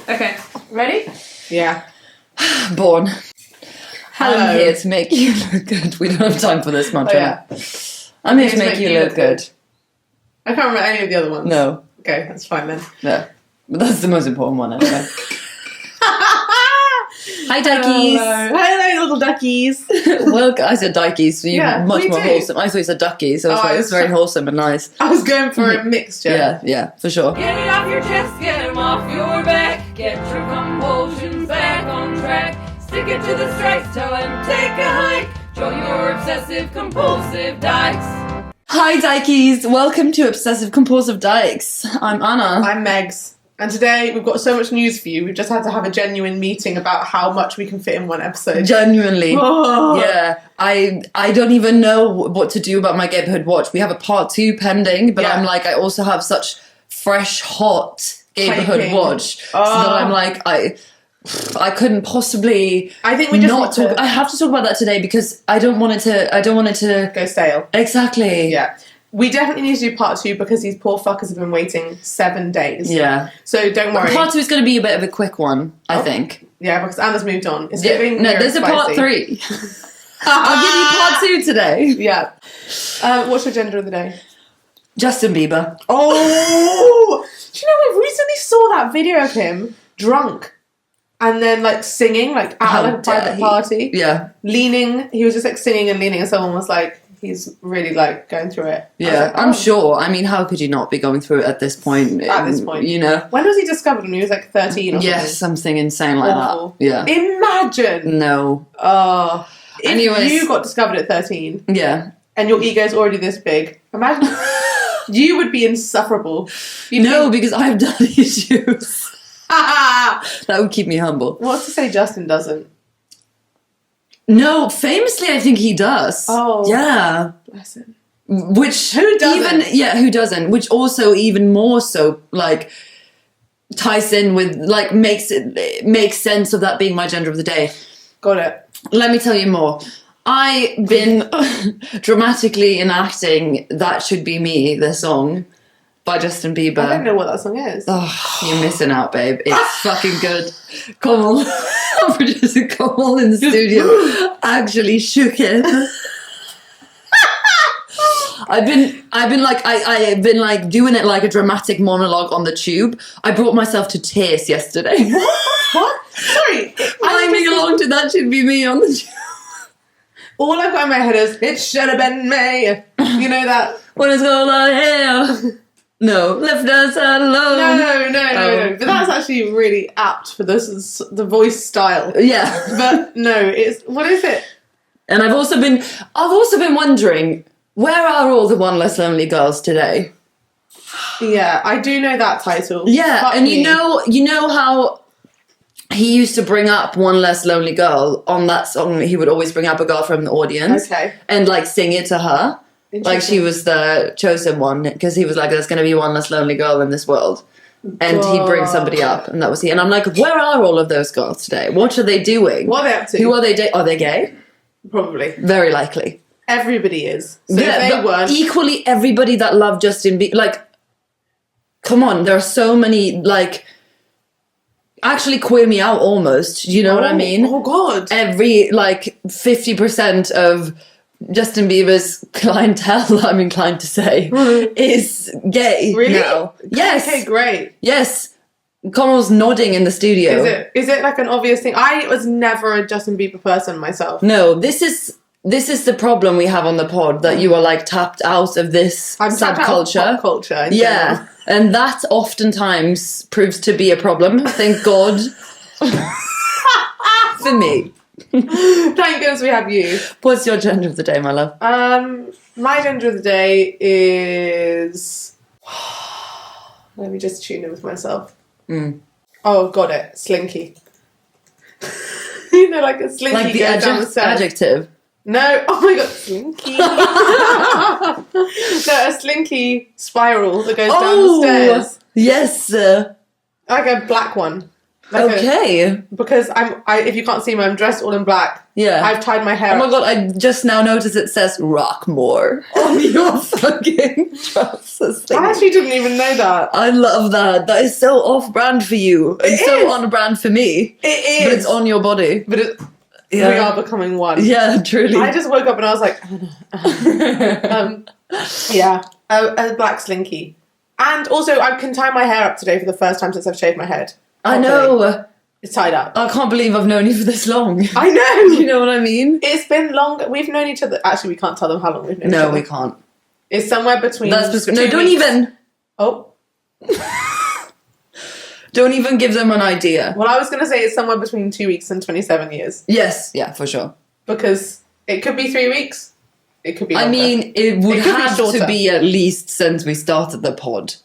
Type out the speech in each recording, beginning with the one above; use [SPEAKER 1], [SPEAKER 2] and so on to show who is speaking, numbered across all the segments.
[SPEAKER 1] Okay, ready?
[SPEAKER 2] Yeah.
[SPEAKER 1] Born.
[SPEAKER 2] Hello.
[SPEAKER 1] I'm here to make you look good. We don't have time for this much.
[SPEAKER 2] Oh, yeah.
[SPEAKER 1] I'm here to make you look good.
[SPEAKER 2] I can't remember any of the other ones.
[SPEAKER 1] No.
[SPEAKER 2] Okay, that's fine then.
[SPEAKER 1] No. But that's the most important one anyway. Hi, duckies.
[SPEAKER 2] Hello, little duckies.
[SPEAKER 1] Well, I said duckies, so you're much more wholesome. I thought you said duckies, so it's very wholesome and nice.
[SPEAKER 2] I was going for a mixture.
[SPEAKER 1] Yeah, for sure.
[SPEAKER 3] Get it off your chest, get them off your back. Get your compulsions back on track. Stick it to the strikes, tell them take a hike. Join your obsessive compulsive dykes.
[SPEAKER 1] Hi, dykies. Welcome to Obsessive Compulsive Dykes. I'm Anna.
[SPEAKER 2] I'm Megs. And today we've got so much news for you. We've just had to have a genuine meeting about how much we can fit in one episode.
[SPEAKER 1] Genuinely.
[SPEAKER 2] Oh.
[SPEAKER 1] Yeah. I don't even know what to do about my Gayborhood watch. We have a part 2 pending, but I'm like, I also have such fresh, hot Gayborhood watch. So that I'm like, I couldn't possibly.
[SPEAKER 2] I think we just
[SPEAKER 1] not talk. I have to talk about that today because I don't want it to
[SPEAKER 2] go stale.
[SPEAKER 1] Exactly.
[SPEAKER 2] Yeah. We definitely need to do part 2 because these poor fuckers have been waiting 7 days.
[SPEAKER 1] Yeah.
[SPEAKER 2] So don't worry.
[SPEAKER 1] Part 2 is going to be a bit of a quick one, I think.
[SPEAKER 2] Yeah, because Anna's moved on. It's
[SPEAKER 1] there's a part 3. I'll give you part 2 today.
[SPEAKER 2] Yeah. What's your gender of the day?
[SPEAKER 1] Justin Bieber.
[SPEAKER 2] Oh! Do you know, we recently saw that video of him drunk and then like singing like at a private party.
[SPEAKER 1] Yeah.
[SPEAKER 2] Leaning. He was just like singing and leaning and someone was like, he's really like going through it.
[SPEAKER 1] Yeah,
[SPEAKER 2] like,
[SPEAKER 1] I'm sure. I mean, how could you not be going through it at this point?
[SPEAKER 2] At this point.
[SPEAKER 1] You know.
[SPEAKER 2] When was he discovered? When he was like 13 or something?
[SPEAKER 1] Yes, something insane like
[SPEAKER 2] Awful.
[SPEAKER 1] that. Yeah.
[SPEAKER 2] Imagine.
[SPEAKER 1] No.
[SPEAKER 2] Oh. If
[SPEAKER 1] Anyways.
[SPEAKER 2] you got discovered at 13.
[SPEAKER 1] Yeah.
[SPEAKER 2] And your ego's already this big. Imagine. You would be insufferable.
[SPEAKER 1] Because I have daddy issues. That would keep me humble.
[SPEAKER 2] What's to say Justin doesn't?
[SPEAKER 1] No, famously, I think he does.
[SPEAKER 2] Oh.
[SPEAKER 1] Yeah.
[SPEAKER 2] Bless him.
[SPEAKER 1] Which
[SPEAKER 2] Who doesn't?
[SPEAKER 1] Who doesn't? Which also even more so like ties in with like makes sense of that being my gender of the day.
[SPEAKER 2] Got it.
[SPEAKER 1] Let me tell you more. I've been dramatically enacting That Should Be Me, the song by Justin Bieber.
[SPEAKER 2] I don't know what that song is.
[SPEAKER 1] Oh, you're missing out, babe. It's fucking good. Kamal, our producer Kamal in the studio actually shook it. I've been like doing it like a dramatic monologue on the tube. I brought myself to tears yesterday.
[SPEAKER 2] What? Sorry.
[SPEAKER 1] Miming along to That Should Be Me on the tube.
[SPEAKER 2] All I've got in my head is, it should have been me. You know that?
[SPEAKER 1] When it's all I have. No, left us alone.
[SPEAKER 2] No. But that's actually really apt for the voice style.
[SPEAKER 1] Yeah.
[SPEAKER 2] But no, what is it?
[SPEAKER 1] And I've also been wondering, where are all the One Less Lonely Girls today?
[SPEAKER 2] Yeah, I do know that title.
[SPEAKER 1] Yeah,
[SPEAKER 2] Fuck
[SPEAKER 1] and
[SPEAKER 2] me.
[SPEAKER 1] you know how he used to bring up One Less Lonely Girl on that song. He would always bring up a girl from the audience,
[SPEAKER 2] Okay,
[SPEAKER 1] and like sing it to her, like she was the chosen one, because he was like, "There's going to be one less lonely girl in this world," and he'd bring somebody up, and that was he. And I'm like, where are all of those girls today? What are they doing?
[SPEAKER 2] what are they up to?
[SPEAKER 1] Who are they? Are they gay?
[SPEAKER 2] Probably.
[SPEAKER 1] Very likely.
[SPEAKER 2] Everybody is. So
[SPEAKER 1] Yeah,
[SPEAKER 2] if they
[SPEAKER 1] but
[SPEAKER 2] weren't.
[SPEAKER 1] equally everybody that loved Justin Bieber, like, come on, there are so many, like, actually queer me out almost, you know what I mean?
[SPEAKER 2] Oh, God.
[SPEAKER 1] Every, like, 50% of Justin Bieber's clientele, I'm inclined to say, is gay now. Yes.
[SPEAKER 2] Okay, great.
[SPEAKER 1] Yes. Connell's nodding in the studio.
[SPEAKER 2] Is it like an obvious thing? I was never a Justin Bieber person myself.
[SPEAKER 1] No, this is the problem we have on the pod, that you are like tapped out of this subculture.
[SPEAKER 2] Pop culture. In
[SPEAKER 1] Yeah,
[SPEAKER 2] general.
[SPEAKER 1] and that oftentimes proves to be a problem. Thank God. For me.
[SPEAKER 2] Thank goodness we have you.
[SPEAKER 1] What's your gender of the day, my love?
[SPEAKER 2] My gender of the day is. Let me just tune in with myself. Oh, got it. Slinky. You know, like a slinky
[SPEAKER 1] Like the
[SPEAKER 2] goes down the stairs.
[SPEAKER 1] adjective.
[SPEAKER 2] No, oh my god, slinky. No, a slinky spiral that goes down the stairs.
[SPEAKER 1] Yes.
[SPEAKER 2] Like a black one.
[SPEAKER 1] Okay.
[SPEAKER 2] Because if you can't see me, I'm dressed all in black.
[SPEAKER 1] Yeah.
[SPEAKER 2] I've tied my hair
[SPEAKER 1] Oh my
[SPEAKER 2] up.
[SPEAKER 1] god, I just now noticed it says Rockmore on your fucking trousers thing.
[SPEAKER 2] I actually didn't even know that.
[SPEAKER 1] I love that. That is so off-brand for you. And
[SPEAKER 2] It
[SPEAKER 1] so
[SPEAKER 2] is.
[SPEAKER 1] on-brand for me.
[SPEAKER 2] It is.
[SPEAKER 1] But it's on your body.
[SPEAKER 2] But
[SPEAKER 1] Yeah.
[SPEAKER 2] we are becoming one.
[SPEAKER 1] Yeah, truly.
[SPEAKER 2] I just woke up and I was like, yeah, a black slinky. And also, I can tie my hair up today for the first time since I've shaved my head.
[SPEAKER 1] I know.
[SPEAKER 2] It's tied up.
[SPEAKER 1] I can't believe I've known you for this long.
[SPEAKER 2] I know.
[SPEAKER 1] You know what I mean?
[SPEAKER 2] It's been long. We've known each other. Actually, we can't tell them how long we've known each other.
[SPEAKER 1] No, we can't.
[SPEAKER 2] It's somewhere between.
[SPEAKER 1] That's just, no,
[SPEAKER 2] 2
[SPEAKER 1] don't
[SPEAKER 2] weeks.
[SPEAKER 1] even.
[SPEAKER 2] Oh.
[SPEAKER 1] Don't even give them an idea.
[SPEAKER 2] Well, I was going to say it's somewhere between 2 weeks and 27 years.
[SPEAKER 1] Yes, yeah, for sure.
[SPEAKER 2] Because it could be 3 weeks. It could be longer.
[SPEAKER 1] I mean, it would
[SPEAKER 2] It could be
[SPEAKER 1] have
[SPEAKER 2] shorter.
[SPEAKER 1] to be at least since we started the pod.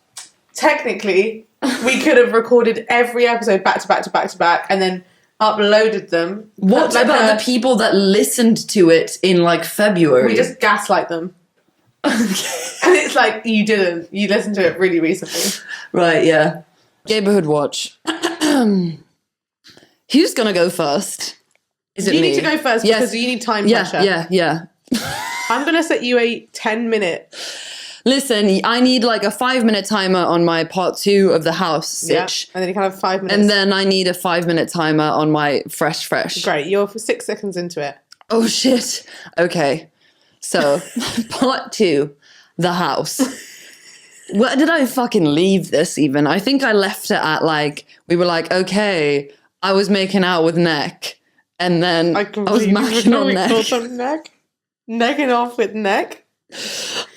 [SPEAKER 2] Technically, we could have recorded every episode back to back to back to back and then uploaded them.
[SPEAKER 1] What
[SPEAKER 2] Like
[SPEAKER 1] about the people that listened to it in like February?
[SPEAKER 2] We just gaslight them. And it's like, you didn't. You listened to it really recently.
[SPEAKER 1] Right, yeah. Neighborhood watch. Who's gonna go first? Is it
[SPEAKER 2] You
[SPEAKER 1] me?
[SPEAKER 2] need to go first
[SPEAKER 1] Yes.
[SPEAKER 2] because you need time
[SPEAKER 1] Yeah,
[SPEAKER 2] pressure.
[SPEAKER 1] yeah.
[SPEAKER 2] I'm going to set you a 10-minute.
[SPEAKER 1] Listen, I need like a 5-minute timer on my part 2 of the house sitch.
[SPEAKER 2] And then you can have 5 minutes.
[SPEAKER 1] And then I need a 5-minute timer on my fresh.
[SPEAKER 2] Great. You're 6 seconds into it.
[SPEAKER 1] Oh shit. Okay. So, part 2, the house. Where did I fucking leave this even? I think I left it at like, we were like, okay, I was making out with Neck. And then I was macking on Neck.
[SPEAKER 2] Necking off with Neck.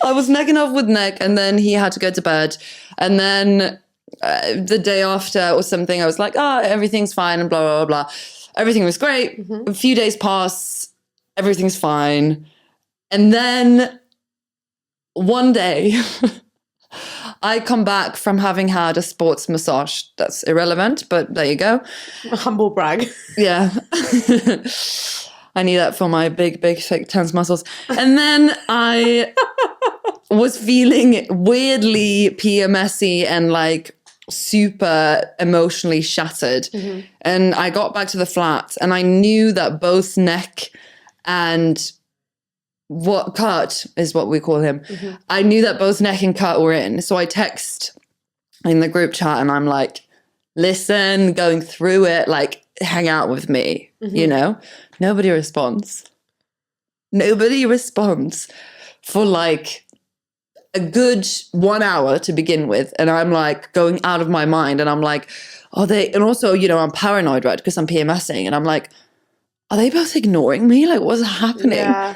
[SPEAKER 1] I was necking off with Neck, and then he had to go to bed. And then the day after or something, I was like, everything's fine and blah, blah, blah, blah. Everything was great.
[SPEAKER 2] Mm-hmm.
[SPEAKER 1] A few days pass. Everything's fine. And then one day, I come back from having had a sports massage. That's irrelevant, but there you go.
[SPEAKER 2] A humble brag.
[SPEAKER 1] Yeah. I need that for my big, fake tense muscles. And then I was feeling weirdly PMS-y and like super emotionally shattered. Mm-hmm. And I got back to the flat and I knew that both Neck and Kurt is what we call him. Mm-hmm. I knew that both Neck and Kurt were in. So I text in the group chat and I'm like, listen, going through it, like hang out with me, you know? Nobody responds. Nobody responds for like a good 1 hour to begin with. And I'm like going out of my mind and I'm like, and also, you know, I'm paranoid, right? Because I'm PMSing and I'm like, are they both ignoring me? Like, what's happening?
[SPEAKER 2] Yeah.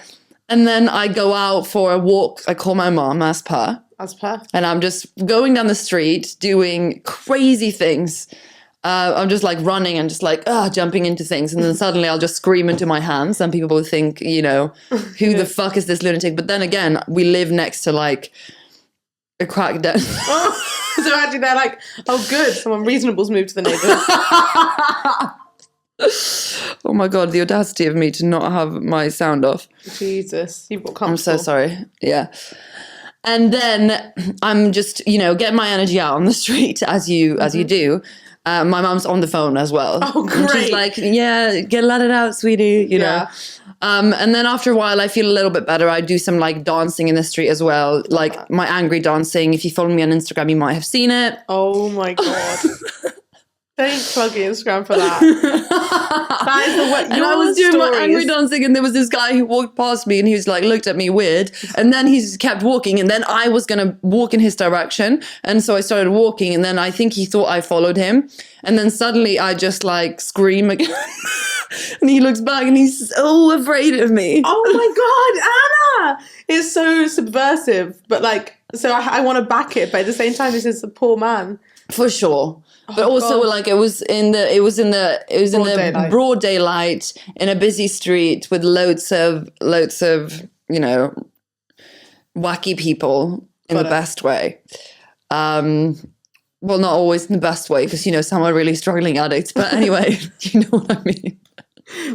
[SPEAKER 1] And then I go out for a walk. I call my mom as per. And I'm just going down the street doing crazy things. I'm just like running and just like jumping into things. And then suddenly I'll just scream into my hands and people will think, you know, who the fuck is this lunatic? But then again, we live next to like a crack den.
[SPEAKER 2] So actually they're like, oh good, someone reasonable's moved to the neighbourhood.
[SPEAKER 1] Oh my God, the audacity of me to not have my sound off.
[SPEAKER 2] Jesus, you've got comfortable.
[SPEAKER 1] I'm so sorry. Yeah. And then I'm just, you know, getting my energy out on the street as you do. My mum's on the phone as well.
[SPEAKER 2] Oh, great.
[SPEAKER 1] And she's like, yeah, let it out, sweetie, you know. And then after a while, I feel a little bit better. I do some like dancing in the street as well, like my angry dancing. If you follow me on Instagram, you might have seen it.
[SPEAKER 2] Oh my God. Don't plug your Instagram for that. That is the way.
[SPEAKER 1] And I was doing my angry dancing, and there was this guy who walked past me, and he was like, looked at me weird, and then he just kept walking, and then I was gonna walk in his direction, and so I started walking, and then I think he thought I followed him, and then suddenly I just like scream again, and he looks back, and he's so afraid of me.
[SPEAKER 2] Oh my God, Anna! It's so subversive, but like, so I want to back it, but at the same time, this is a poor man.
[SPEAKER 1] For sure. But also, like, it was in the broad daylight in a busy street with loads of you know, wacky people in the best way. Well, not always in the best way because, you know, some are really struggling addicts. But anyway, you know what I mean.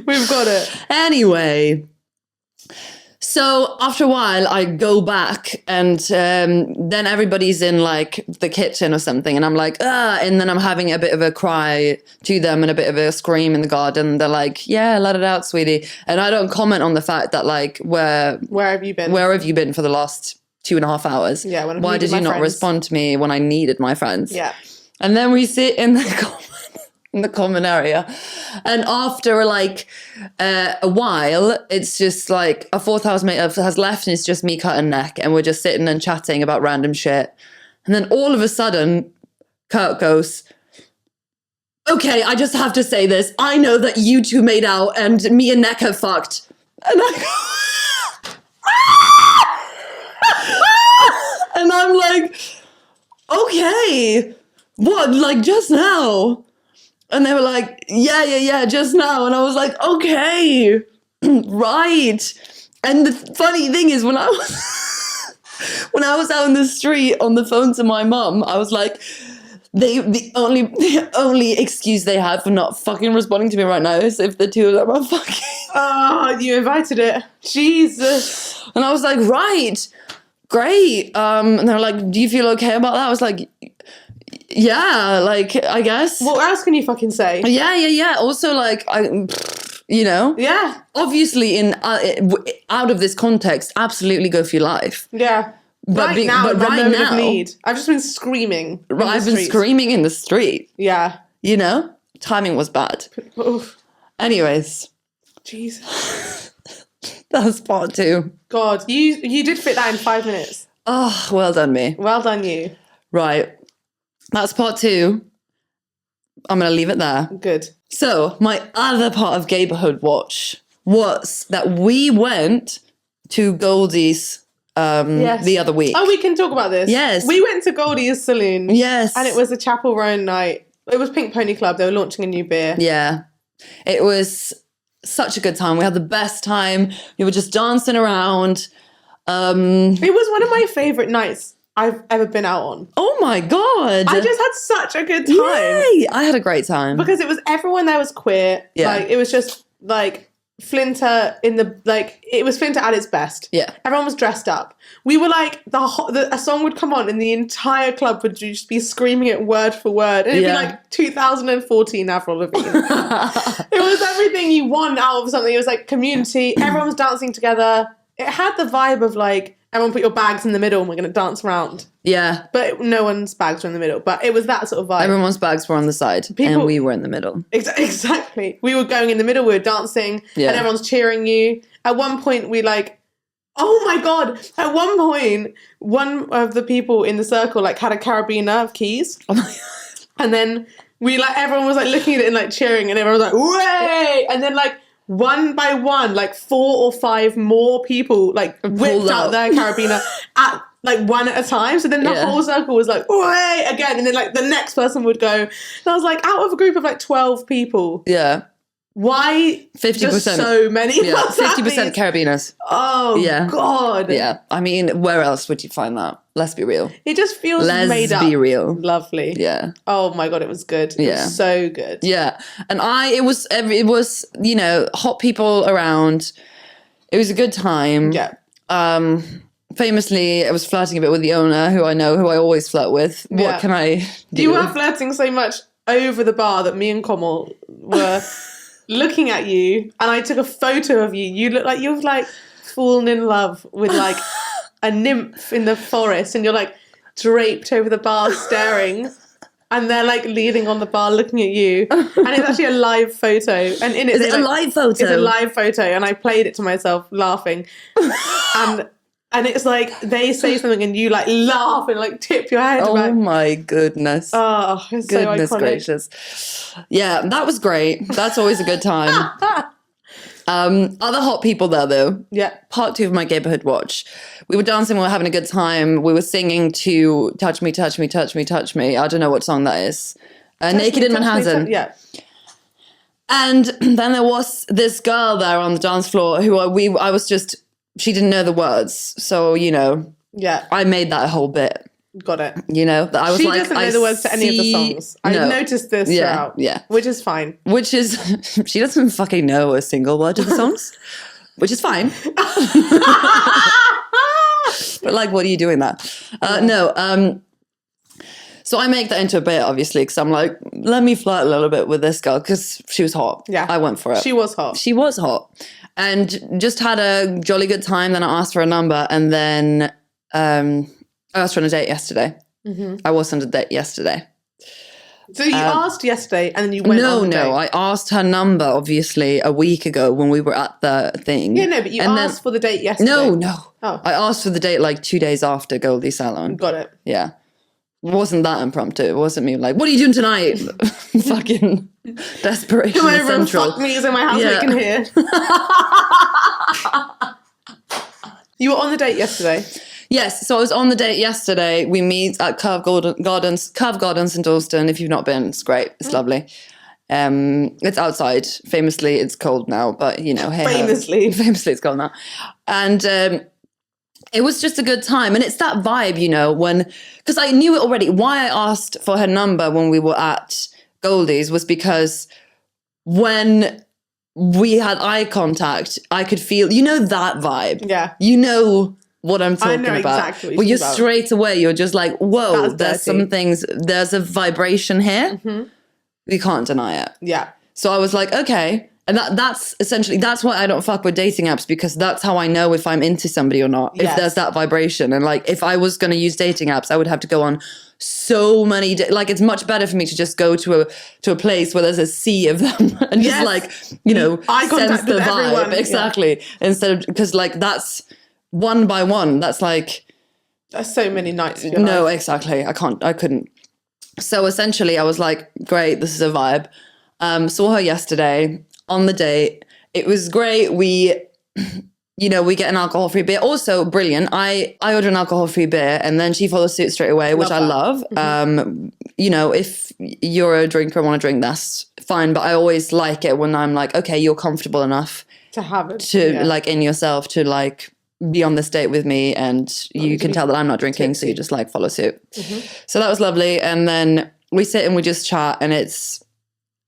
[SPEAKER 2] We've got it.
[SPEAKER 1] Anyway, So after a while, I go back and then everybody's in like the kitchen or something. And I'm like, and then I'm having a bit of a cry to them and a bit of a scream in the garden. They're like, yeah, let it out, sweetie. And I don't comment on the fact that like, where
[SPEAKER 2] have you been?
[SPEAKER 1] Where have you been for the last 2.5 hours?
[SPEAKER 2] Yeah.
[SPEAKER 1] Why did you not respond to me when I needed my friends?
[SPEAKER 2] Yeah.
[SPEAKER 1] And then we sit in the common area, and after like a while, it's just like a fourth housemate has left, and it's just me, Kurt, and Neck, and we're just sitting and chatting about random shit. And then all of a sudden, Kurt goes, "Okay, I just have to say this. I know that you two made out, and me and Neck have fucked." And and I'm like, "Okay, what? Like just now?" And they were like, yeah, just now. And I was like, okay, right. And the funny thing is, when I was out in the street on the phone to my mum, I was like, the only excuse they have for not fucking responding to me right now is if the two of them are fucking.
[SPEAKER 2] Oh, you invited it. Jesus.
[SPEAKER 1] And I was like, right, great. And they're like, do you feel okay about that? I was like, yeah, like, I guess.
[SPEAKER 2] What else can you fucking say?
[SPEAKER 1] Yeah. Also, like,
[SPEAKER 2] Yeah.
[SPEAKER 1] Obviously, out of this context, absolutely go for your life.
[SPEAKER 2] Yeah.
[SPEAKER 1] But
[SPEAKER 2] right now,
[SPEAKER 1] need.
[SPEAKER 2] I've just been screaming.
[SPEAKER 1] I've been screaming in the street.
[SPEAKER 2] Yeah.
[SPEAKER 1] Timing was bad.
[SPEAKER 2] Oof.
[SPEAKER 1] Anyways.
[SPEAKER 2] Jesus.
[SPEAKER 1] That's part 2.
[SPEAKER 2] God, you did fit that in 5 minutes.
[SPEAKER 1] Oh, well done me.
[SPEAKER 2] Well done you.
[SPEAKER 1] Right. That's part 2. I'm going to leave it there.
[SPEAKER 2] Good.
[SPEAKER 1] So, my other part of Gayborhood Watch was that we went to Goldie's the other week.
[SPEAKER 2] Oh, we can talk about this.
[SPEAKER 1] Yes.
[SPEAKER 2] We went to Goldie Saloon.
[SPEAKER 1] Yes.
[SPEAKER 2] And it was a Chapel Roan night. It was Pink Pony Club. They were launching a new beer.
[SPEAKER 1] Yeah. It was such a good time. We had the best time. We were just dancing around.
[SPEAKER 2] It was one of my favourite nights I've ever been out on.
[SPEAKER 1] Oh my God.
[SPEAKER 2] I just had such a good time.
[SPEAKER 1] Yay! I had a great time.
[SPEAKER 2] Because it was everyone there was queer.
[SPEAKER 1] Yeah.
[SPEAKER 2] Like, it was just like FLINTA it was FLINTA at its best.
[SPEAKER 1] Yeah.
[SPEAKER 2] Everyone was dressed up. We were like, a song would come on and the entire club would just be screaming it word for word. And it'd be like 2014 Avril Lavigne. It was everything you want out of something. It was like community. Everyone was dancing together. It had the vibe of like, everyone put your bags in the middle and we're going to dance around.
[SPEAKER 1] Yeah.
[SPEAKER 2] But no one's bags were in the middle. But it was that sort of vibe.
[SPEAKER 1] Everyone's bags were on the side and we were in the middle.
[SPEAKER 2] Exactly. We were going in the middle, we were dancing and everyone's cheering you. At one point we like, oh my God. At one point, one of the people in the circle like had a carabiner of keys.
[SPEAKER 1] Oh my God.
[SPEAKER 2] And then everyone was like looking at it and like cheering and everyone was like, way! And then like, one by one, like 4 or 5 more people like whipped out their carabiner at like one at a time. So then the whole circle was like, "Way!" again, and then like the next person would go. And I was like, out of a group of like 12 people, why
[SPEAKER 1] 50%?
[SPEAKER 2] Just so many?
[SPEAKER 1] Yeah, 50% carabiners.
[SPEAKER 2] Oh yeah, God.
[SPEAKER 1] Yeah, I mean, where else would you find that? Let's be real.
[SPEAKER 2] It just feels made up.
[SPEAKER 1] Let's be real.
[SPEAKER 2] Lovely.
[SPEAKER 1] Yeah.
[SPEAKER 2] Oh my God, it was good. It was so good.
[SPEAKER 1] Yeah, and it was hot people around. It was a good time.
[SPEAKER 2] Yeah.
[SPEAKER 1] Famously, I was flirting a bit with the owner, who I always flirt with. What can I do?
[SPEAKER 2] You were flirting so much over the bar that me and Komal were looking at you, and I took a photo of you. You look like you've like fallen in love with like a nymph in the forest, and you're like draped over the bar staring, and they're like leaning on the bar looking at you, and it's actually a live photo. And in it,
[SPEAKER 1] is it a live photo?
[SPEAKER 2] It's a live photo, and I played it to myself laughing, and it's like they say something and you like laugh and like tip your head back.
[SPEAKER 1] Oh my goodness.
[SPEAKER 2] Oh, it's
[SPEAKER 1] goodness
[SPEAKER 2] so iconic.
[SPEAKER 1] Gracious. Yeah, that was great. That's always a good time. Other hot people there though.
[SPEAKER 2] Yeah.
[SPEAKER 1] Part 2 of my Gayborhood Watch. We were dancing, we were having a good time. We were singing to Touch Me, Touch Me, Touch Me, Touch Me. I don't know what song that is. Naked in Manhattan.
[SPEAKER 2] Yeah.
[SPEAKER 1] And then there was this girl there on the dance floor who she didn't know the words. So,
[SPEAKER 2] Yeah.
[SPEAKER 1] I made that a whole bit.
[SPEAKER 2] Got it.
[SPEAKER 1] That I was
[SPEAKER 2] she
[SPEAKER 1] like,
[SPEAKER 2] doesn't know the words to any of the songs. I noticed this throughout.
[SPEAKER 1] Yeah.
[SPEAKER 2] Which is fine.
[SPEAKER 1] She doesn't fucking know a single word of the songs. which is fine. But like, what are you doing that? So I make that into a bit, obviously, because I'm like, let me flirt a little bit with this girl, because she was hot.
[SPEAKER 2] Yeah.
[SPEAKER 1] I went for it.
[SPEAKER 2] She was hot.
[SPEAKER 1] She was hot. And just had a jolly good time. Then I asked for a number, and then I asked her on a date yesterday. Mm-hmm. I was on a date yesterday.
[SPEAKER 2] So you asked yesterday, and then you went on the date?
[SPEAKER 1] No. I asked her number, obviously, a week ago when we were at the thing.
[SPEAKER 2] Yeah, no, but you asked for the date yesterday.
[SPEAKER 1] No.
[SPEAKER 2] Oh.
[SPEAKER 1] I asked for the date like 2 days after Goldie Saloon.
[SPEAKER 2] Got it.
[SPEAKER 1] Yeah. It wasn't that impromptu. It wasn't me like, what are you doing tonight? Fucking desperation
[SPEAKER 2] Come over and
[SPEAKER 1] central.
[SPEAKER 2] fuck me in my house so you can hear. You were on the date yesterday?
[SPEAKER 1] Yes, so I was on the date yesterday. We meet at Curve Gardens in Dalston. If you've not been, it's great. It's lovely. It's outside. Famously, it's cold now, but you know, hey,
[SPEAKER 2] famously
[SPEAKER 1] it's cold now. And it was just a good time. And it's that vibe, you know, because I knew it already. Why I asked for her number when we were at Goldie's was because when we had eye contact, I could feel, you know, that vibe.
[SPEAKER 2] Yeah.
[SPEAKER 1] You know what I'm talking about.
[SPEAKER 2] Exactly
[SPEAKER 1] well, you're straight away, you're just like, whoa, there's some things, there's a vibration here. Mm-hmm. We can't deny it.
[SPEAKER 2] Yeah.
[SPEAKER 1] So I was like, okay. And that's essentially, that's why I don't fuck with dating apps, because that's how I know if I'm into somebody or not. Yes. If there's that vibration. And like, if I was going to use dating apps, I would have to go on so many, like, it's much better for me to just go to a place where there's a sea of them and just like, you know,
[SPEAKER 2] eye contact
[SPEAKER 1] sense the
[SPEAKER 2] with
[SPEAKER 1] vibe.
[SPEAKER 2] Everyone.
[SPEAKER 1] Exactly. Yeah. Instead of, because like, that's one by one. That's like,
[SPEAKER 2] that's so many nights of your
[SPEAKER 1] no,
[SPEAKER 2] life.
[SPEAKER 1] exactly. I couldn't. So essentially I was like, great, this is a vibe. Saw her yesterday on the date. It was great. We, you know, we get an alcohol-free beer. Also brilliant. I order an alcohol-free beer and then she follows suit straight away, which I love. Mm-hmm. You know, if you're a drinker and want to drink, that's fine. But I always like it when I'm like, okay, you're comfortable enough
[SPEAKER 2] to have it.
[SPEAKER 1] To like in yourself to like be on this date with me and you can tell that I'm not drinking. So you just like follow suit. Mm-hmm. So that was lovely. And then we sit and we just chat and it's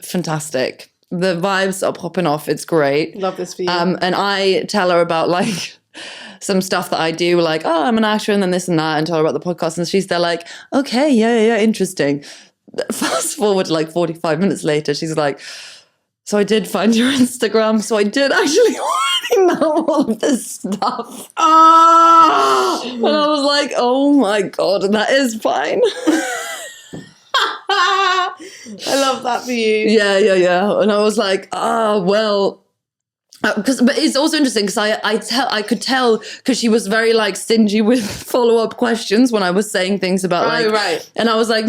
[SPEAKER 1] fantastic. The vibes are popping off. It's great.
[SPEAKER 2] Love this for you.
[SPEAKER 1] And I tell her about like some stuff that I do, like, oh, I'm an actor and then this and that, and tell her about the podcast. And she's there like, okay, yeah, interesting. Fast forward to like 45 minutes later, she's like, so I did find your Instagram. So I did actually already know all of this stuff.
[SPEAKER 2] Oh!
[SPEAKER 1] And I was like, oh my God, that is fine.
[SPEAKER 2] I love that for you.
[SPEAKER 1] Yeah. And I was like, well, but it's also interesting because I could tell because she was very like stingy with follow-up questions when I was saying things about like,
[SPEAKER 2] right.
[SPEAKER 1] And I was like,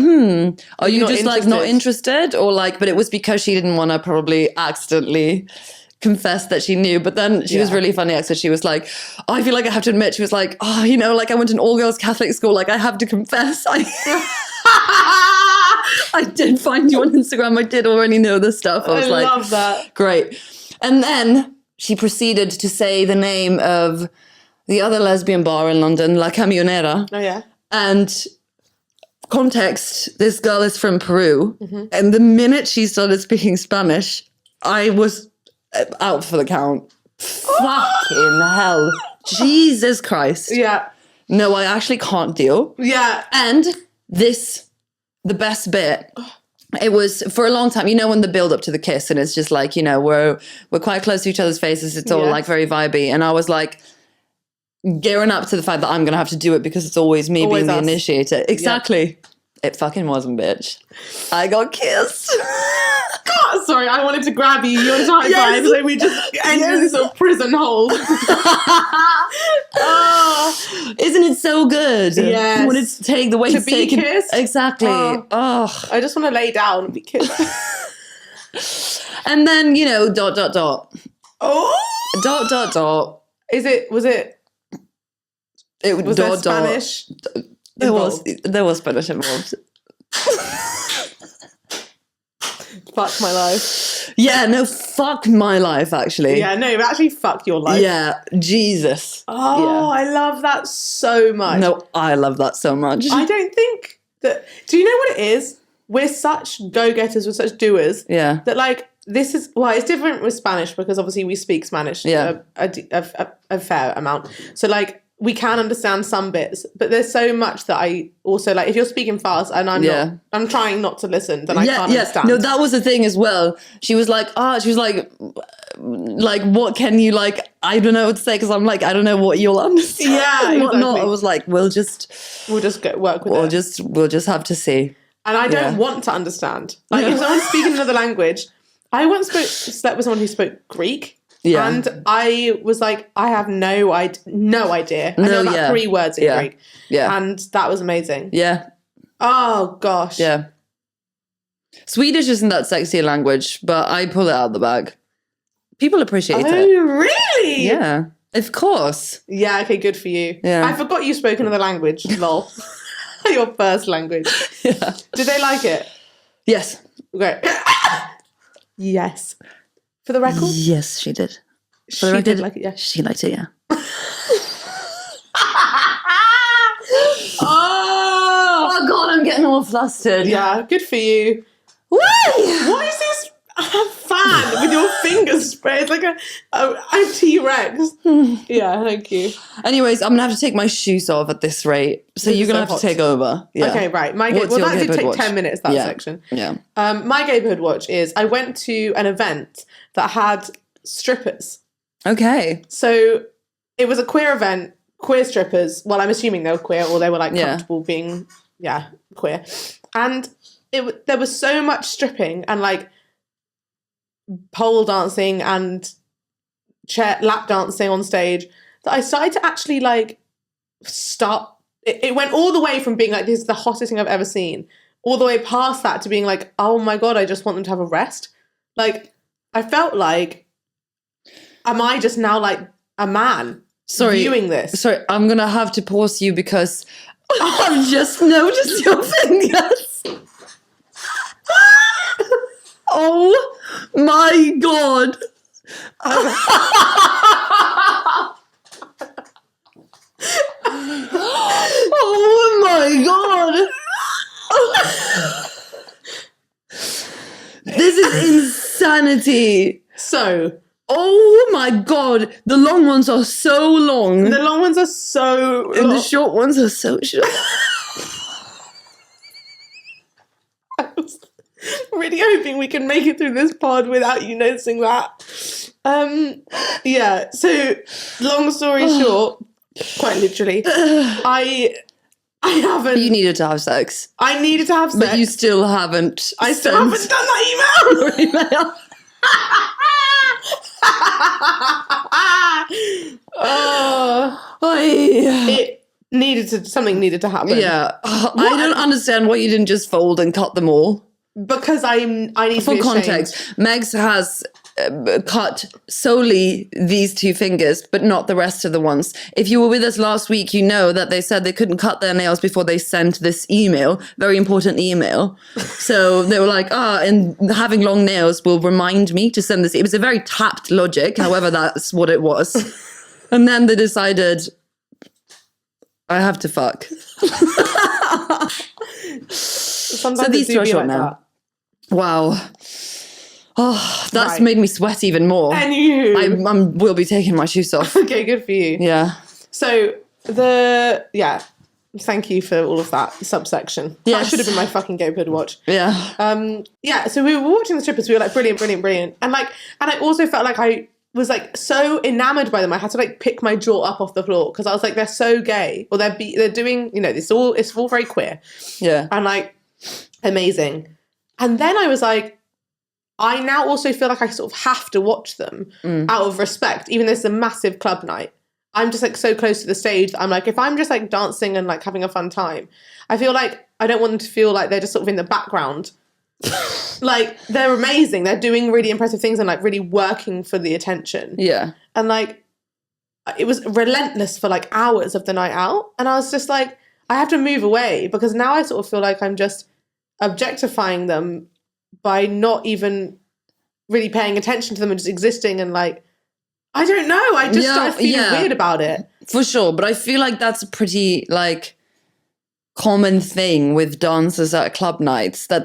[SPEAKER 1] are you just like not interested or like, but it was because she didn't want to probably accidentally confess that she knew. But then she was really funny actually. She was like, oh, I feel like I have to admit, she was like, oh, you know, like I went to an all-girls Catholic school, like I have to confess, I did find you on Instagram. I did already know this stuff. I was like,
[SPEAKER 2] love that.
[SPEAKER 1] Great. And then she proceeded to say the name of the other lesbian bar in London, La Camionera.
[SPEAKER 2] Oh, yeah.
[SPEAKER 1] And context, this girl is from Peru. Mm-hmm. And the minute she started speaking Spanish, I was out for the count. Fucking hell. Jesus Christ.
[SPEAKER 2] Yeah.
[SPEAKER 1] No, I actually can't deal.
[SPEAKER 2] Yeah.
[SPEAKER 1] And the best bit, it was for a long time, you know, when the build up to the kiss and it's just like, you know, we're quite close to each other's faces. It's all like very vibey. And I was like gearing up to the fact that I'm going to have to do it because it's always me being the initiator. Exactly. Yeah. It fucking wasn't, bitch. I got kissed.
[SPEAKER 2] God, sorry, I wanted to grab you. You're high five, so we just entered this sort of prison hold.
[SPEAKER 1] Oh, isn't it so good?
[SPEAKER 2] Yes.
[SPEAKER 1] When it's take the way
[SPEAKER 2] to be kissed.
[SPEAKER 1] Exactly. Oh,
[SPEAKER 2] I just want to lay down and be kissed.
[SPEAKER 1] And then, you know, ...
[SPEAKER 2] Oh. ... Was it there Spanish?
[SPEAKER 1] There was Spanish involved.
[SPEAKER 2] Fuck my life.
[SPEAKER 1] Yeah, no, fuck my life, actually.
[SPEAKER 2] Yeah, no, but actually fuck your life.
[SPEAKER 1] Yeah, Jesus.
[SPEAKER 2] Oh,
[SPEAKER 1] yeah.
[SPEAKER 2] I love that so much.
[SPEAKER 1] No, I love that so much.
[SPEAKER 2] I don't think that... Do you know what it is? We're such go-getters, we're such doers.
[SPEAKER 1] Yeah.
[SPEAKER 2] That, like, this is, well, it's different with Spanish because obviously we speak Spanish a fair amount. So like we can understand some bits, but there's so much that I also like, if you're speaking fast and I'm trying not to listen, then I can't understand.
[SPEAKER 1] No, that was the thing as well. She was like, what can you like, I don't know what to say, because I'm like, I don't know what you'll understand.
[SPEAKER 2] Yeah,
[SPEAKER 1] and
[SPEAKER 2] exactly.
[SPEAKER 1] not. I was like, we'll just
[SPEAKER 2] work with it.
[SPEAKER 1] We'll just have to see.
[SPEAKER 2] And I don't want to understand. Like if someone's speaking another language, I once slept with someone who spoke Greek. Yeah. And I was like, I have no idea. I know about 3 words in Greek. Yeah. And that was amazing.
[SPEAKER 1] Yeah.
[SPEAKER 2] Oh, gosh.
[SPEAKER 1] Yeah. Swedish isn't that sexy a language, but I pull it out of the bag. People appreciate it.
[SPEAKER 2] Oh, really?
[SPEAKER 1] Yeah. Of course.
[SPEAKER 2] Yeah, okay, good for you.
[SPEAKER 1] Yeah.
[SPEAKER 2] I forgot you spoke another language, lol. Your first language.
[SPEAKER 1] Yeah.
[SPEAKER 2] Did they like it?
[SPEAKER 1] Yes.
[SPEAKER 2] Great. Yes. For the record?
[SPEAKER 1] Yes, she did.
[SPEAKER 2] She did like it, yeah.
[SPEAKER 1] She liked it, yeah. Oh, God, I'm getting all flustered.
[SPEAKER 2] Yeah, good for you.
[SPEAKER 1] Why?
[SPEAKER 2] What is this fan with your fingers spread? It's like a T-Rex. Yeah, thank you.
[SPEAKER 1] Anyways, I'm going to have to take my shoes off at this rate. So you're going to have to take over. Yeah.
[SPEAKER 2] Okay, right. That did take 10 minutes, that section.
[SPEAKER 1] Yeah.
[SPEAKER 2] My gayhood watch is I went to an event that had strippers.
[SPEAKER 1] Okay.
[SPEAKER 2] So it was a queer event, queer strippers. Well, I'm assuming they were queer or they were like comfortable being, queer. And there was so much stripping and like pole dancing and lap dancing on stage that I started to actually like stop. It went all the way from being like, this is the hottest thing I've ever seen, all the way past that to being like, oh my God, I just want them to have a rest. Like, I felt like, am I just now like a man viewing this?
[SPEAKER 1] Sorry, I'm going to have to pause you because I've just noticed your fingers. Oh my God. Oh my God. This is insanity.
[SPEAKER 2] So,
[SPEAKER 1] oh my God. The long ones are so long.
[SPEAKER 2] The long ones are so long.
[SPEAKER 1] And the short ones are so short.
[SPEAKER 2] I was really hoping we can make it through this pod without you noticing that. Yeah, so long story short, quite literally, I haven't...
[SPEAKER 1] You needed to have sex.
[SPEAKER 2] I needed to have sex.
[SPEAKER 1] But you still haven't.
[SPEAKER 2] I still haven't done that email. Something needed to happen.
[SPEAKER 1] Yeah. I don't understand why you didn't just fold and cut them all.
[SPEAKER 2] Because I need to be ashamed.
[SPEAKER 1] For context, Megs has cut solely these 2 fingers, but not the rest of the ones. If you were with us last week, you know that they said they couldn't cut their nails before they sent this email, very important email. So they were like, and having long nails will remind me to send this. It was a very tapped logic, however, that's what it was. And then they decided, I have to fuck.
[SPEAKER 2] Sometimes
[SPEAKER 1] so these 2 are short
[SPEAKER 2] like
[SPEAKER 1] now.
[SPEAKER 2] That.
[SPEAKER 1] Wow. Oh, that's made me sweat even more.
[SPEAKER 2] And you.
[SPEAKER 1] I will be taking my shoes off.
[SPEAKER 2] Okay, good for you.
[SPEAKER 1] Yeah.
[SPEAKER 2] So, thank you for all of that subsection.
[SPEAKER 1] Yes.
[SPEAKER 2] That should have been my fucking gayhood watch.
[SPEAKER 1] Yeah.
[SPEAKER 2] So we were watching the strippers. We were like, brilliant, brilliant, brilliant. And I also felt like I was like so enamored by them. I had to like pick my jaw up off the floor because I was like, they're so gay. Or they're doing, it's all very queer.
[SPEAKER 1] Yeah.
[SPEAKER 2] And like, amazing. And then I was like, I now also feel like I sort of have to watch them out of respect, even though it's a massive club night. I'm just like so close to the stage that I'm like, if I'm just like dancing and like having a fun time, I feel like I don't want them to feel like they're just sort of in the background. Like, they're amazing. They're doing really impressive things and like really working for the attention.
[SPEAKER 1] Yeah.
[SPEAKER 2] And like, it was relentless for like hours of the night out. And I was just like, I have to move away because now I sort of feel like I'm just objectifying them by not even really paying attention to them and just existing and like, I don't know. I just started feeling weird about it.
[SPEAKER 1] For sure. But I feel like that's a pretty like common thing with dancers at club nights that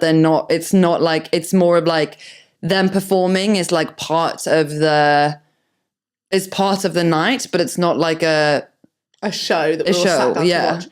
[SPEAKER 1] it's not like, it's more of like them performing is like part of the night, but it's not like a
[SPEAKER 2] show that we're all sat down to watch.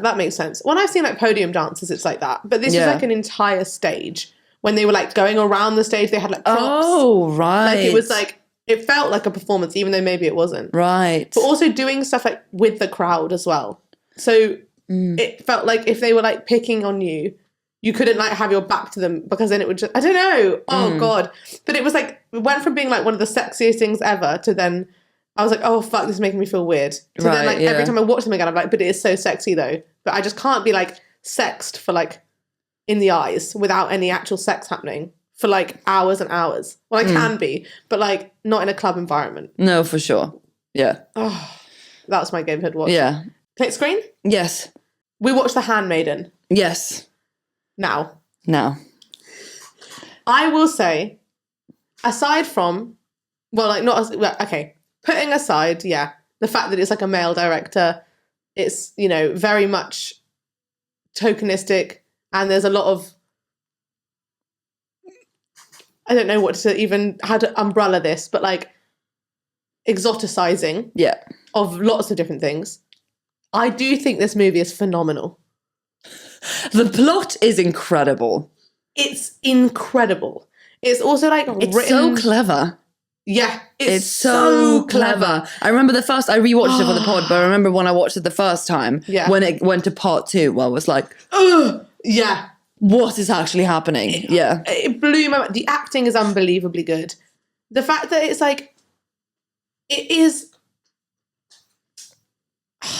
[SPEAKER 2] That makes sense. When I've seen like podium dances, it's like that. But this is like an entire stage. When they were like going around the stage, they had like props.
[SPEAKER 1] Oh, right.
[SPEAKER 2] Like it was like, it felt like a performance, even though maybe it wasn't.
[SPEAKER 1] Right.
[SPEAKER 2] But also doing stuff like with the crowd as well. So it felt like if they were like picking on you, you couldn't like have your back to them because then it would just, I don't know. Oh God. But it was like, it went from being like one of the sexiest things ever to then I was like, oh fuck, this is making me feel weird. So then like every time I watch them again, I'm like, but it is so sexy though. But I just can't be like sexed for like in the eyes without any actual sex happening for like hours and hours. Well, I can be, but like not in a club environment.
[SPEAKER 1] No, for sure. Yeah.
[SPEAKER 2] Oh, that was my Gamehead watch.
[SPEAKER 1] Yeah.
[SPEAKER 2] Clit screen?
[SPEAKER 1] Yes.
[SPEAKER 2] We watched The Handmaiden.
[SPEAKER 1] Yes.
[SPEAKER 2] Now. I will say, aside from, putting aside, the fact that it's like a male director, it's, you know, very much tokenistic, and there's a lot of, I don't know how to umbrella this, but like exoticizing of lots of different things. I do think this movie is phenomenal.
[SPEAKER 1] The plot is incredible.
[SPEAKER 2] It's incredible. It's also like
[SPEAKER 1] it's so clever.
[SPEAKER 2] Yeah,
[SPEAKER 1] it's so clever. I remember I rewatched it for the pod, but I remember when I watched it the first time, when it went to part 2, I was like,
[SPEAKER 2] yeah.
[SPEAKER 1] What is actually happening?
[SPEAKER 2] It blew my mind. The acting is unbelievably good. The fact that it's like, it is,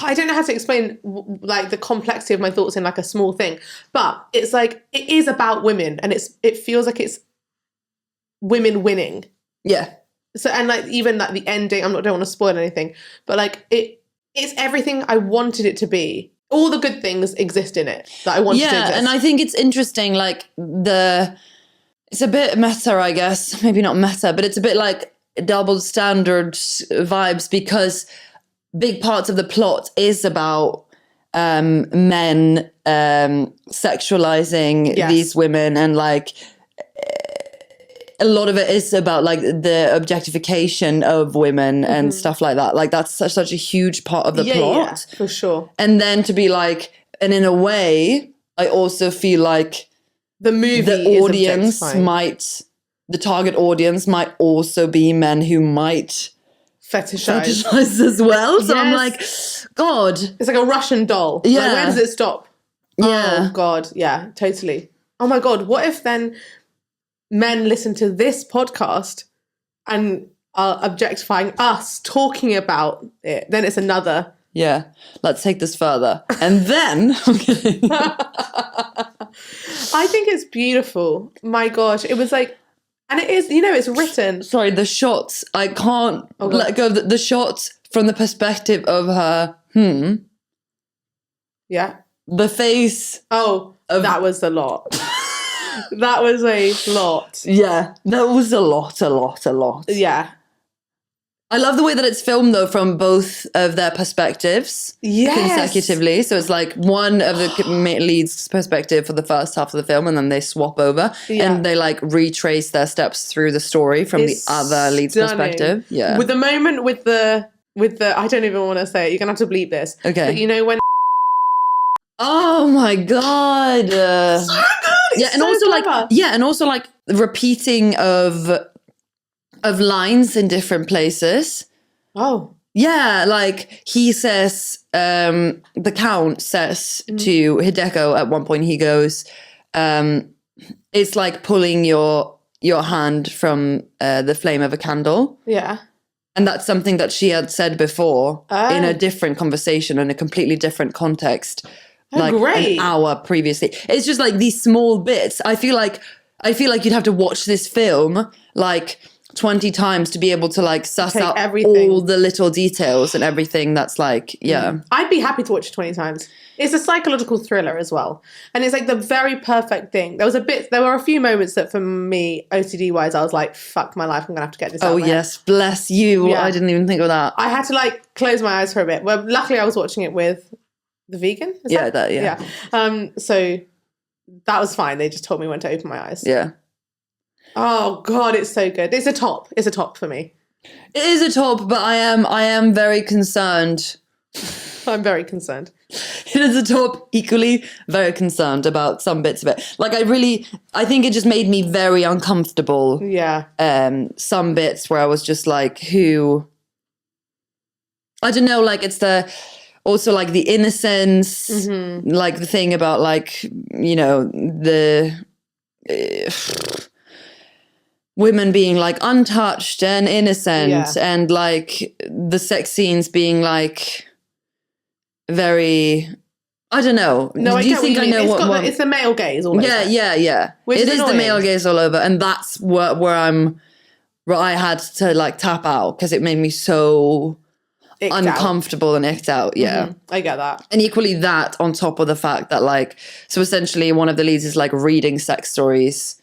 [SPEAKER 2] I don't know how to explain like the complexity of my thoughts in like a small thing, but it's like, it is about women, and it feels like it's women winning.
[SPEAKER 1] Yeah.
[SPEAKER 2] So, and like even like the ending, don't want to spoil anything, but like it's everything I wanted it to be. All the good things exist in it that I wanted to exist.
[SPEAKER 1] Yeah, and I think it's interesting, like it's a bit meta, I guess. Maybe not meta, but it's a bit like double standard vibes, because big parts of the plot is about men sexualizing these women, and like a lot of it is about like the objectification of women and stuff like that. Like that's such a huge part of the plot.
[SPEAKER 2] Yeah, for sure.
[SPEAKER 1] And then to be like, and in a way, I also feel like
[SPEAKER 2] the
[SPEAKER 1] target audience might also be men who might fetishize as well. So I'm like, God.
[SPEAKER 2] It's like a Russian doll.
[SPEAKER 1] Yeah.
[SPEAKER 2] Like, where does it stop?
[SPEAKER 1] Yeah.
[SPEAKER 2] Oh, God. Yeah, totally. Oh, my God. What if then men listen to this podcast and are objectifying us talking about it? Then it's another.
[SPEAKER 1] Yeah. Let's take this further. And then.
[SPEAKER 2] I think it's beautiful. My gosh. It was like, and it is, you know, it's written.
[SPEAKER 1] Sorry, the shots. I can't let go of the shots from the perspective of her.
[SPEAKER 2] Yeah.
[SPEAKER 1] The face.
[SPEAKER 2] Oh, that was a lot. That was a lot.
[SPEAKER 1] Yeah, that was a lot.
[SPEAKER 2] Yeah.
[SPEAKER 1] I love the way that it's filmed, though, from both of their perspectives consecutively. So it's like one of the lead's perspective for the first half of the film, and then they swap over and they like retrace their steps through the story from the other lead's perspective. Yeah.
[SPEAKER 2] With the moment with the I don't even want to say it. You're gonna have to bleep this.
[SPEAKER 1] Okay.
[SPEAKER 2] But you know when.
[SPEAKER 1] Oh my God.
[SPEAKER 2] So good. It's
[SPEAKER 1] and also like repeating of lines in different places.
[SPEAKER 2] Oh.
[SPEAKER 1] Yeah, like he says, the Count says to Hideko at one point, he goes, it's like pulling your hand from the flame of a candle.
[SPEAKER 2] Yeah.
[SPEAKER 1] And that's something that she had said before in a different conversation, in a completely different context. An hour previously. It's just like these small bits. I feel like you'd have to watch this film like 20 times to be able to like suss out everything. All the little details and everything that's like,
[SPEAKER 2] I'd be happy to watch it 20 times. It's a psychological thriller as well. And it's like the very perfect thing. There were a few moments that for me, OCD wise, I was like, fuck my life, I'm going to have to get this out.
[SPEAKER 1] Oh yes, bless you.
[SPEAKER 2] Yeah.
[SPEAKER 1] I didn't even think of that.
[SPEAKER 2] I had to like close my eyes for a bit. Well, luckily I was watching it with the vegan? So that was fine. They just told me when to open my eyes.
[SPEAKER 1] Yeah.
[SPEAKER 2] Oh God, it's so good. It's a top. It's a top for me.
[SPEAKER 1] It is a top, but I am very concerned.
[SPEAKER 2] I'm very concerned.
[SPEAKER 1] It is a top, equally very concerned about some bits of it. Like I think it just made me very uncomfortable.
[SPEAKER 2] Yeah.
[SPEAKER 1] Some bits where I was just like, I don't know, like it's also like the innocence, like the thing about like, you know, the women being like untouched and innocent and like the sex scenes being like very, I don't know.
[SPEAKER 2] No,
[SPEAKER 1] Do you think I know what?
[SPEAKER 2] It's the male gaze all over.
[SPEAKER 1] Yeah.
[SPEAKER 2] Which
[SPEAKER 1] it is
[SPEAKER 2] annoying.
[SPEAKER 1] the male gaze all over, and that's where I had to like tap out because it made me so uncomfortable and icked out. Yeah,
[SPEAKER 2] I get that.
[SPEAKER 1] And equally that on top of the fact that like, so essentially one of the leads is like reading sex stories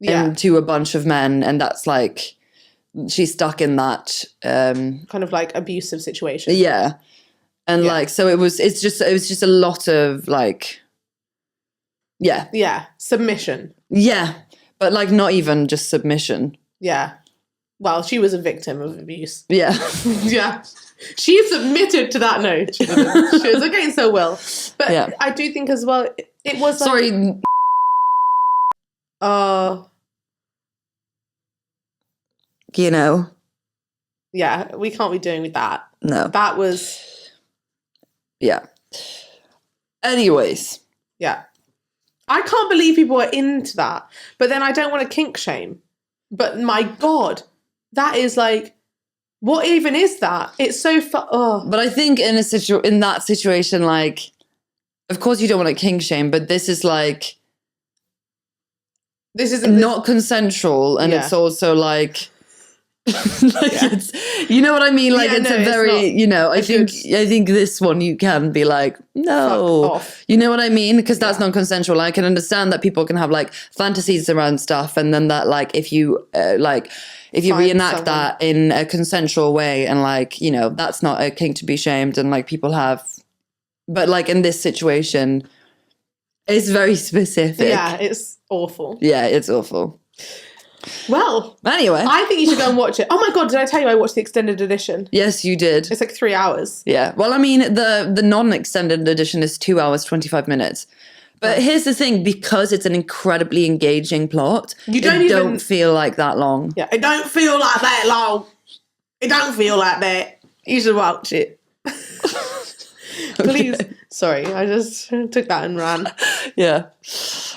[SPEAKER 1] to a bunch of men, and that's like she's stuck in that
[SPEAKER 2] kind of like abusive situation.
[SPEAKER 1] Yeah. And like, so it was just a lot of like,
[SPEAKER 2] submission.
[SPEAKER 1] Yeah, but like not even just submission.
[SPEAKER 2] Yeah. Well, she was a victim of abuse.
[SPEAKER 1] Yeah.
[SPEAKER 2] Yeah. She submitted to that note. She was against her will. But I do think as well, it was like...
[SPEAKER 1] Sorry. You know.
[SPEAKER 2] Yeah, we can't be doing with that.
[SPEAKER 1] No.
[SPEAKER 2] That was...
[SPEAKER 1] Yeah. Anyways.
[SPEAKER 2] Yeah. I can't believe people are into that. But then I don't want to kink shame. But my God, that is like, what even is that? It's so
[SPEAKER 1] But I think in that situation, like, of course you don't want to kink shame, but this is like,
[SPEAKER 2] this is
[SPEAKER 1] not consensual, and it's also like, it's, you know what I mean? Like it's I think this one you can be like, no, you know what I mean? Because that's not consensual. I can understand that people can have like fantasies around stuff, and then that like if you reenact that in a consensual way, and like, you know, that's not a kink to be shamed, and like people have, but like in this situation, it's very specific.
[SPEAKER 2] Yeah, it's awful.
[SPEAKER 1] Yeah, it's awful.
[SPEAKER 2] Well,
[SPEAKER 1] anyway,
[SPEAKER 2] I think you should go and watch it. Oh my God, did I tell you I watched the extended edition?
[SPEAKER 1] Yes, you did.
[SPEAKER 2] It's like 3 hours.
[SPEAKER 1] Yeah. Well, I mean, the non-extended edition is 2 hours, 25 minutes. But here's the thing, because it's an incredibly engaging plot, don't feel like that long.
[SPEAKER 2] Yeah, it don't feel like that long. It don't feel like that. You should watch it. Please. Okay. Sorry, I just took that and ran.
[SPEAKER 1] Yeah.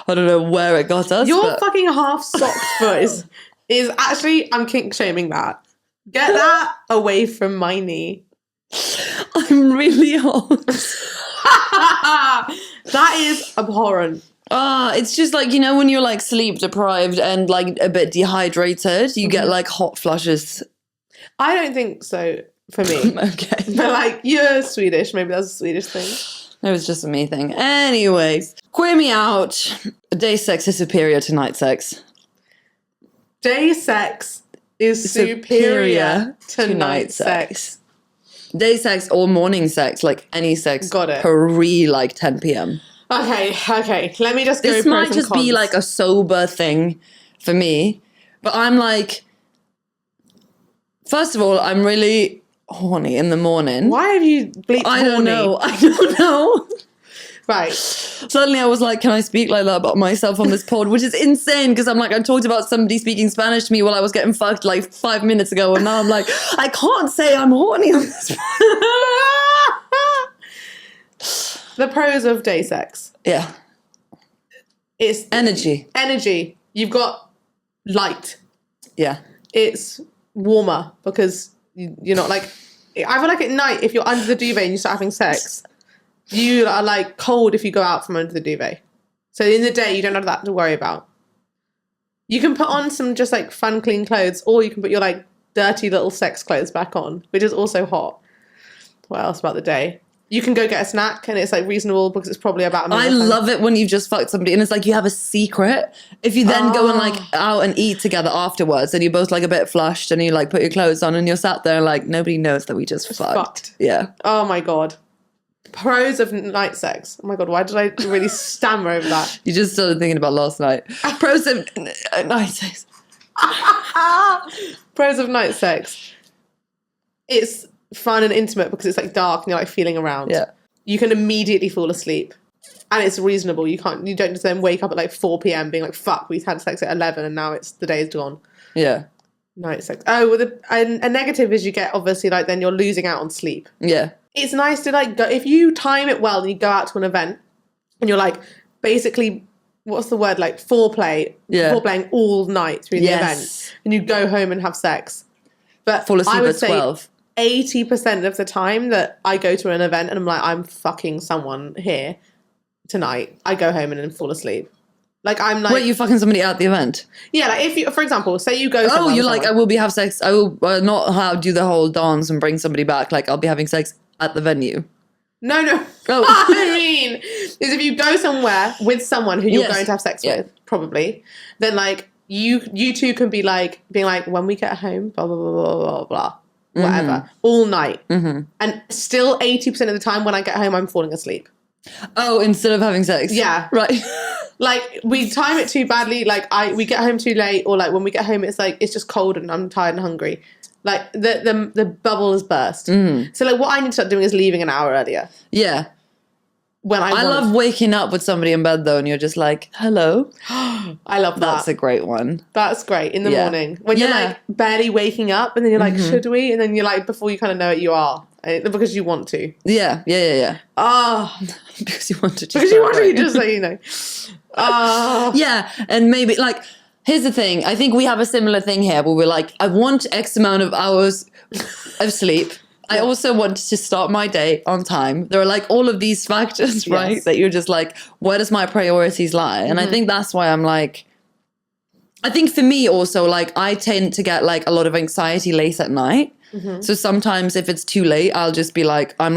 [SPEAKER 1] I don't know where it got us.
[SPEAKER 2] Your fucking half-socked voice is actually, I'm kink shaming that. Get that away from my knee.
[SPEAKER 1] I'm really hot.
[SPEAKER 2] That is abhorrent.
[SPEAKER 1] It's just like, you know, when you're like sleep deprived and like a bit dehydrated, you get like hot flushes. I
[SPEAKER 2] don't think so for me.
[SPEAKER 1] Okay.
[SPEAKER 2] But like, you're Swedish. Maybe that's a Swedish thing.
[SPEAKER 1] It was just a me thing. Anyways, queer me out. Day sex is superior to night sex.
[SPEAKER 2] Day sex is superior to night sex.
[SPEAKER 1] Day sex or morning sex, like any sex.
[SPEAKER 2] Got it.
[SPEAKER 1] Pre like 10 p.m.
[SPEAKER 2] Okay. Let me just go.
[SPEAKER 1] This might just be like a sober thing for me, but I'm like, first of all, I'm really horny in the morning.
[SPEAKER 2] Why have you bleeped
[SPEAKER 1] I don't know.
[SPEAKER 2] Right.
[SPEAKER 1] Suddenly I was like, can I speak like that about myself on this pod? Which is insane, because I'm like, I talked about somebody speaking Spanish to me while I was getting fucked like 5 minutes ago, and now I'm like, I can't say I'm horny on this
[SPEAKER 2] The pros of day sex.
[SPEAKER 1] Yeah.
[SPEAKER 2] It's
[SPEAKER 1] energy.
[SPEAKER 2] Energy. You've got light.
[SPEAKER 1] Yeah.
[SPEAKER 2] It's warmer because you're not like, I feel like at night, if you're under the duvet and you start having sex, you are like cold if you go out from under the duvet. So in the day, you don't have that to worry about. You can put on some just like fun, clean clothes, or you can put your like dirty little sex clothes back on, which is also hot. What else about the day? You can go get a snack and it's like reasonable because it's probably about a minute.
[SPEAKER 1] I love it when you've just fucked somebody and it's like you have a secret. If you then go and like out and eat together afterwards and you're both like a bit flushed and you like put your clothes on and you're sat there like nobody knows that we just fucked. Yeah.
[SPEAKER 2] Oh my God. Pros of night sex. Oh my God, why did I really stammer over that?
[SPEAKER 1] You just started thinking about last night. Pros of night sex.
[SPEAKER 2] Pros of night sex. It's fun and intimate because it's like dark and you're like feeling around.
[SPEAKER 1] Yeah.
[SPEAKER 2] You can immediately fall asleep. And it's reasonable. You don't just then wake up at like 4 p.m. being like, fuck, we've had sex at 11 and now the day's gone.
[SPEAKER 1] Yeah.
[SPEAKER 2] Night sex. Oh, well, a negative is you get, obviously, like, then you're losing out on sleep.
[SPEAKER 1] Yeah.
[SPEAKER 2] It's nice to, like, go, if you time it well and you go out to an event and you're, like, basically, what's the word, like, foreplay. Yeah. Foreplaying all night through the event. And you go home and have sex. But
[SPEAKER 1] fall asleep at 12.
[SPEAKER 2] 80% of the time that I go to an event and I'm like, I'm fucking someone here tonight, I go home and then fall asleep. Like, I'm like...
[SPEAKER 1] Wait, you fucking somebody at the event?
[SPEAKER 2] Yeah, like, if you, for example, say you go somewhere...
[SPEAKER 1] Oh, you're like, I will have sex, I will not do the whole dance and bring somebody back, like, I'll be having sex at the venue.
[SPEAKER 2] No.
[SPEAKER 1] Oh.
[SPEAKER 2] What I mean is if you go somewhere with someone who you're going to have sex with, probably, then, like, you two can be, like, being like, when we get home, blah, blah, blah, blah, blah, blah, whatever, all night. And still 80% of the time when I get home, I'm falling asleep.
[SPEAKER 1] Oh, instead of having sex?
[SPEAKER 2] Yeah.
[SPEAKER 1] Right.
[SPEAKER 2] Like, we time it too badly. Like, we get home too late, or like when we get home, it's like it's just cold and I'm tired and hungry. Like the bubble has burst. So like, what I need to start doing is leaving an hour earlier.
[SPEAKER 1] Yeah.
[SPEAKER 2] When I
[SPEAKER 1] love waking up with somebody in bed though, and you're just like, hello.
[SPEAKER 2] I love that.
[SPEAKER 1] That's a great one.
[SPEAKER 2] That's great in the morning when you're like barely waking up, and then you're like, should we? And then you're like, before you kind of know it, you are. Because you want to.
[SPEAKER 1] Yeah.
[SPEAKER 2] Ah.
[SPEAKER 1] Because you want to.
[SPEAKER 2] Because you want to, just so you know.
[SPEAKER 1] Yeah, and maybe, like, here's the thing. I think we have a similar thing here where we're like, I want X amount of hours of sleep. I also want to start my day on time. There are, like, all of these factors, right? That you're just like, where does my priorities lie? And I think that's why I'm like, I think for me also, like, I tend to get, like, a lot of anxiety late at night. So sometimes if it's too late, I'll just be like, I'm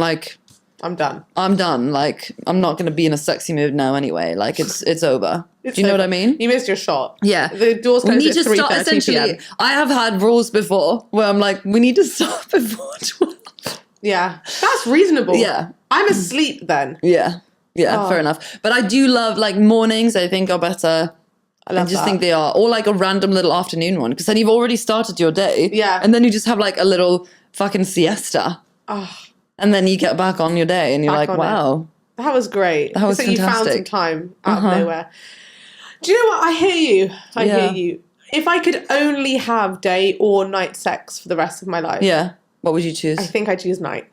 [SPEAKER 1] done. Like, I'm not going to be in a sexy mood now anyway. Like, it's over. Do you know what I mean?
[SPEAKER 2] You missed your shot.
[SPEAKER 1] Yeah.
[SPEAKER 2] The doors close at 3:30 p.m.
[SPEAKER 1] I have had rules before where I'm like, we need to stop before 12.
[SPEAKER 2] Yeah. That's reasonable.
[SPEAKER 1] Yeah.
[SPEAKER 2] I'm asleep then.
[SPEAKER 1] Yeah. Yeah, fair enough. But I do love, like, mornings, I think, are better. I just think they are. Or, like, a random little afternoon one. Because then you've already started your day.
[SPEAKER 2] Yeah.
[SPEAKER 1] And then you just have, like, a little fucking siesta.
[SPEAKER 2] Oh.
[SPEAKER 1] And then you get back on your day and you're like, wow.
[SPEAKER 2] That was great.
[SPEAKER 1] That was
[SPEAKER 2] fantastic. You found some time out of nowhere. Do you know what? I hear you. I hear you. If I could only have day or night sex for the rest of my life.
[SPEAKER 1] Yeah. What would you choose?
[SPEAKER 2] I think I'd choose night.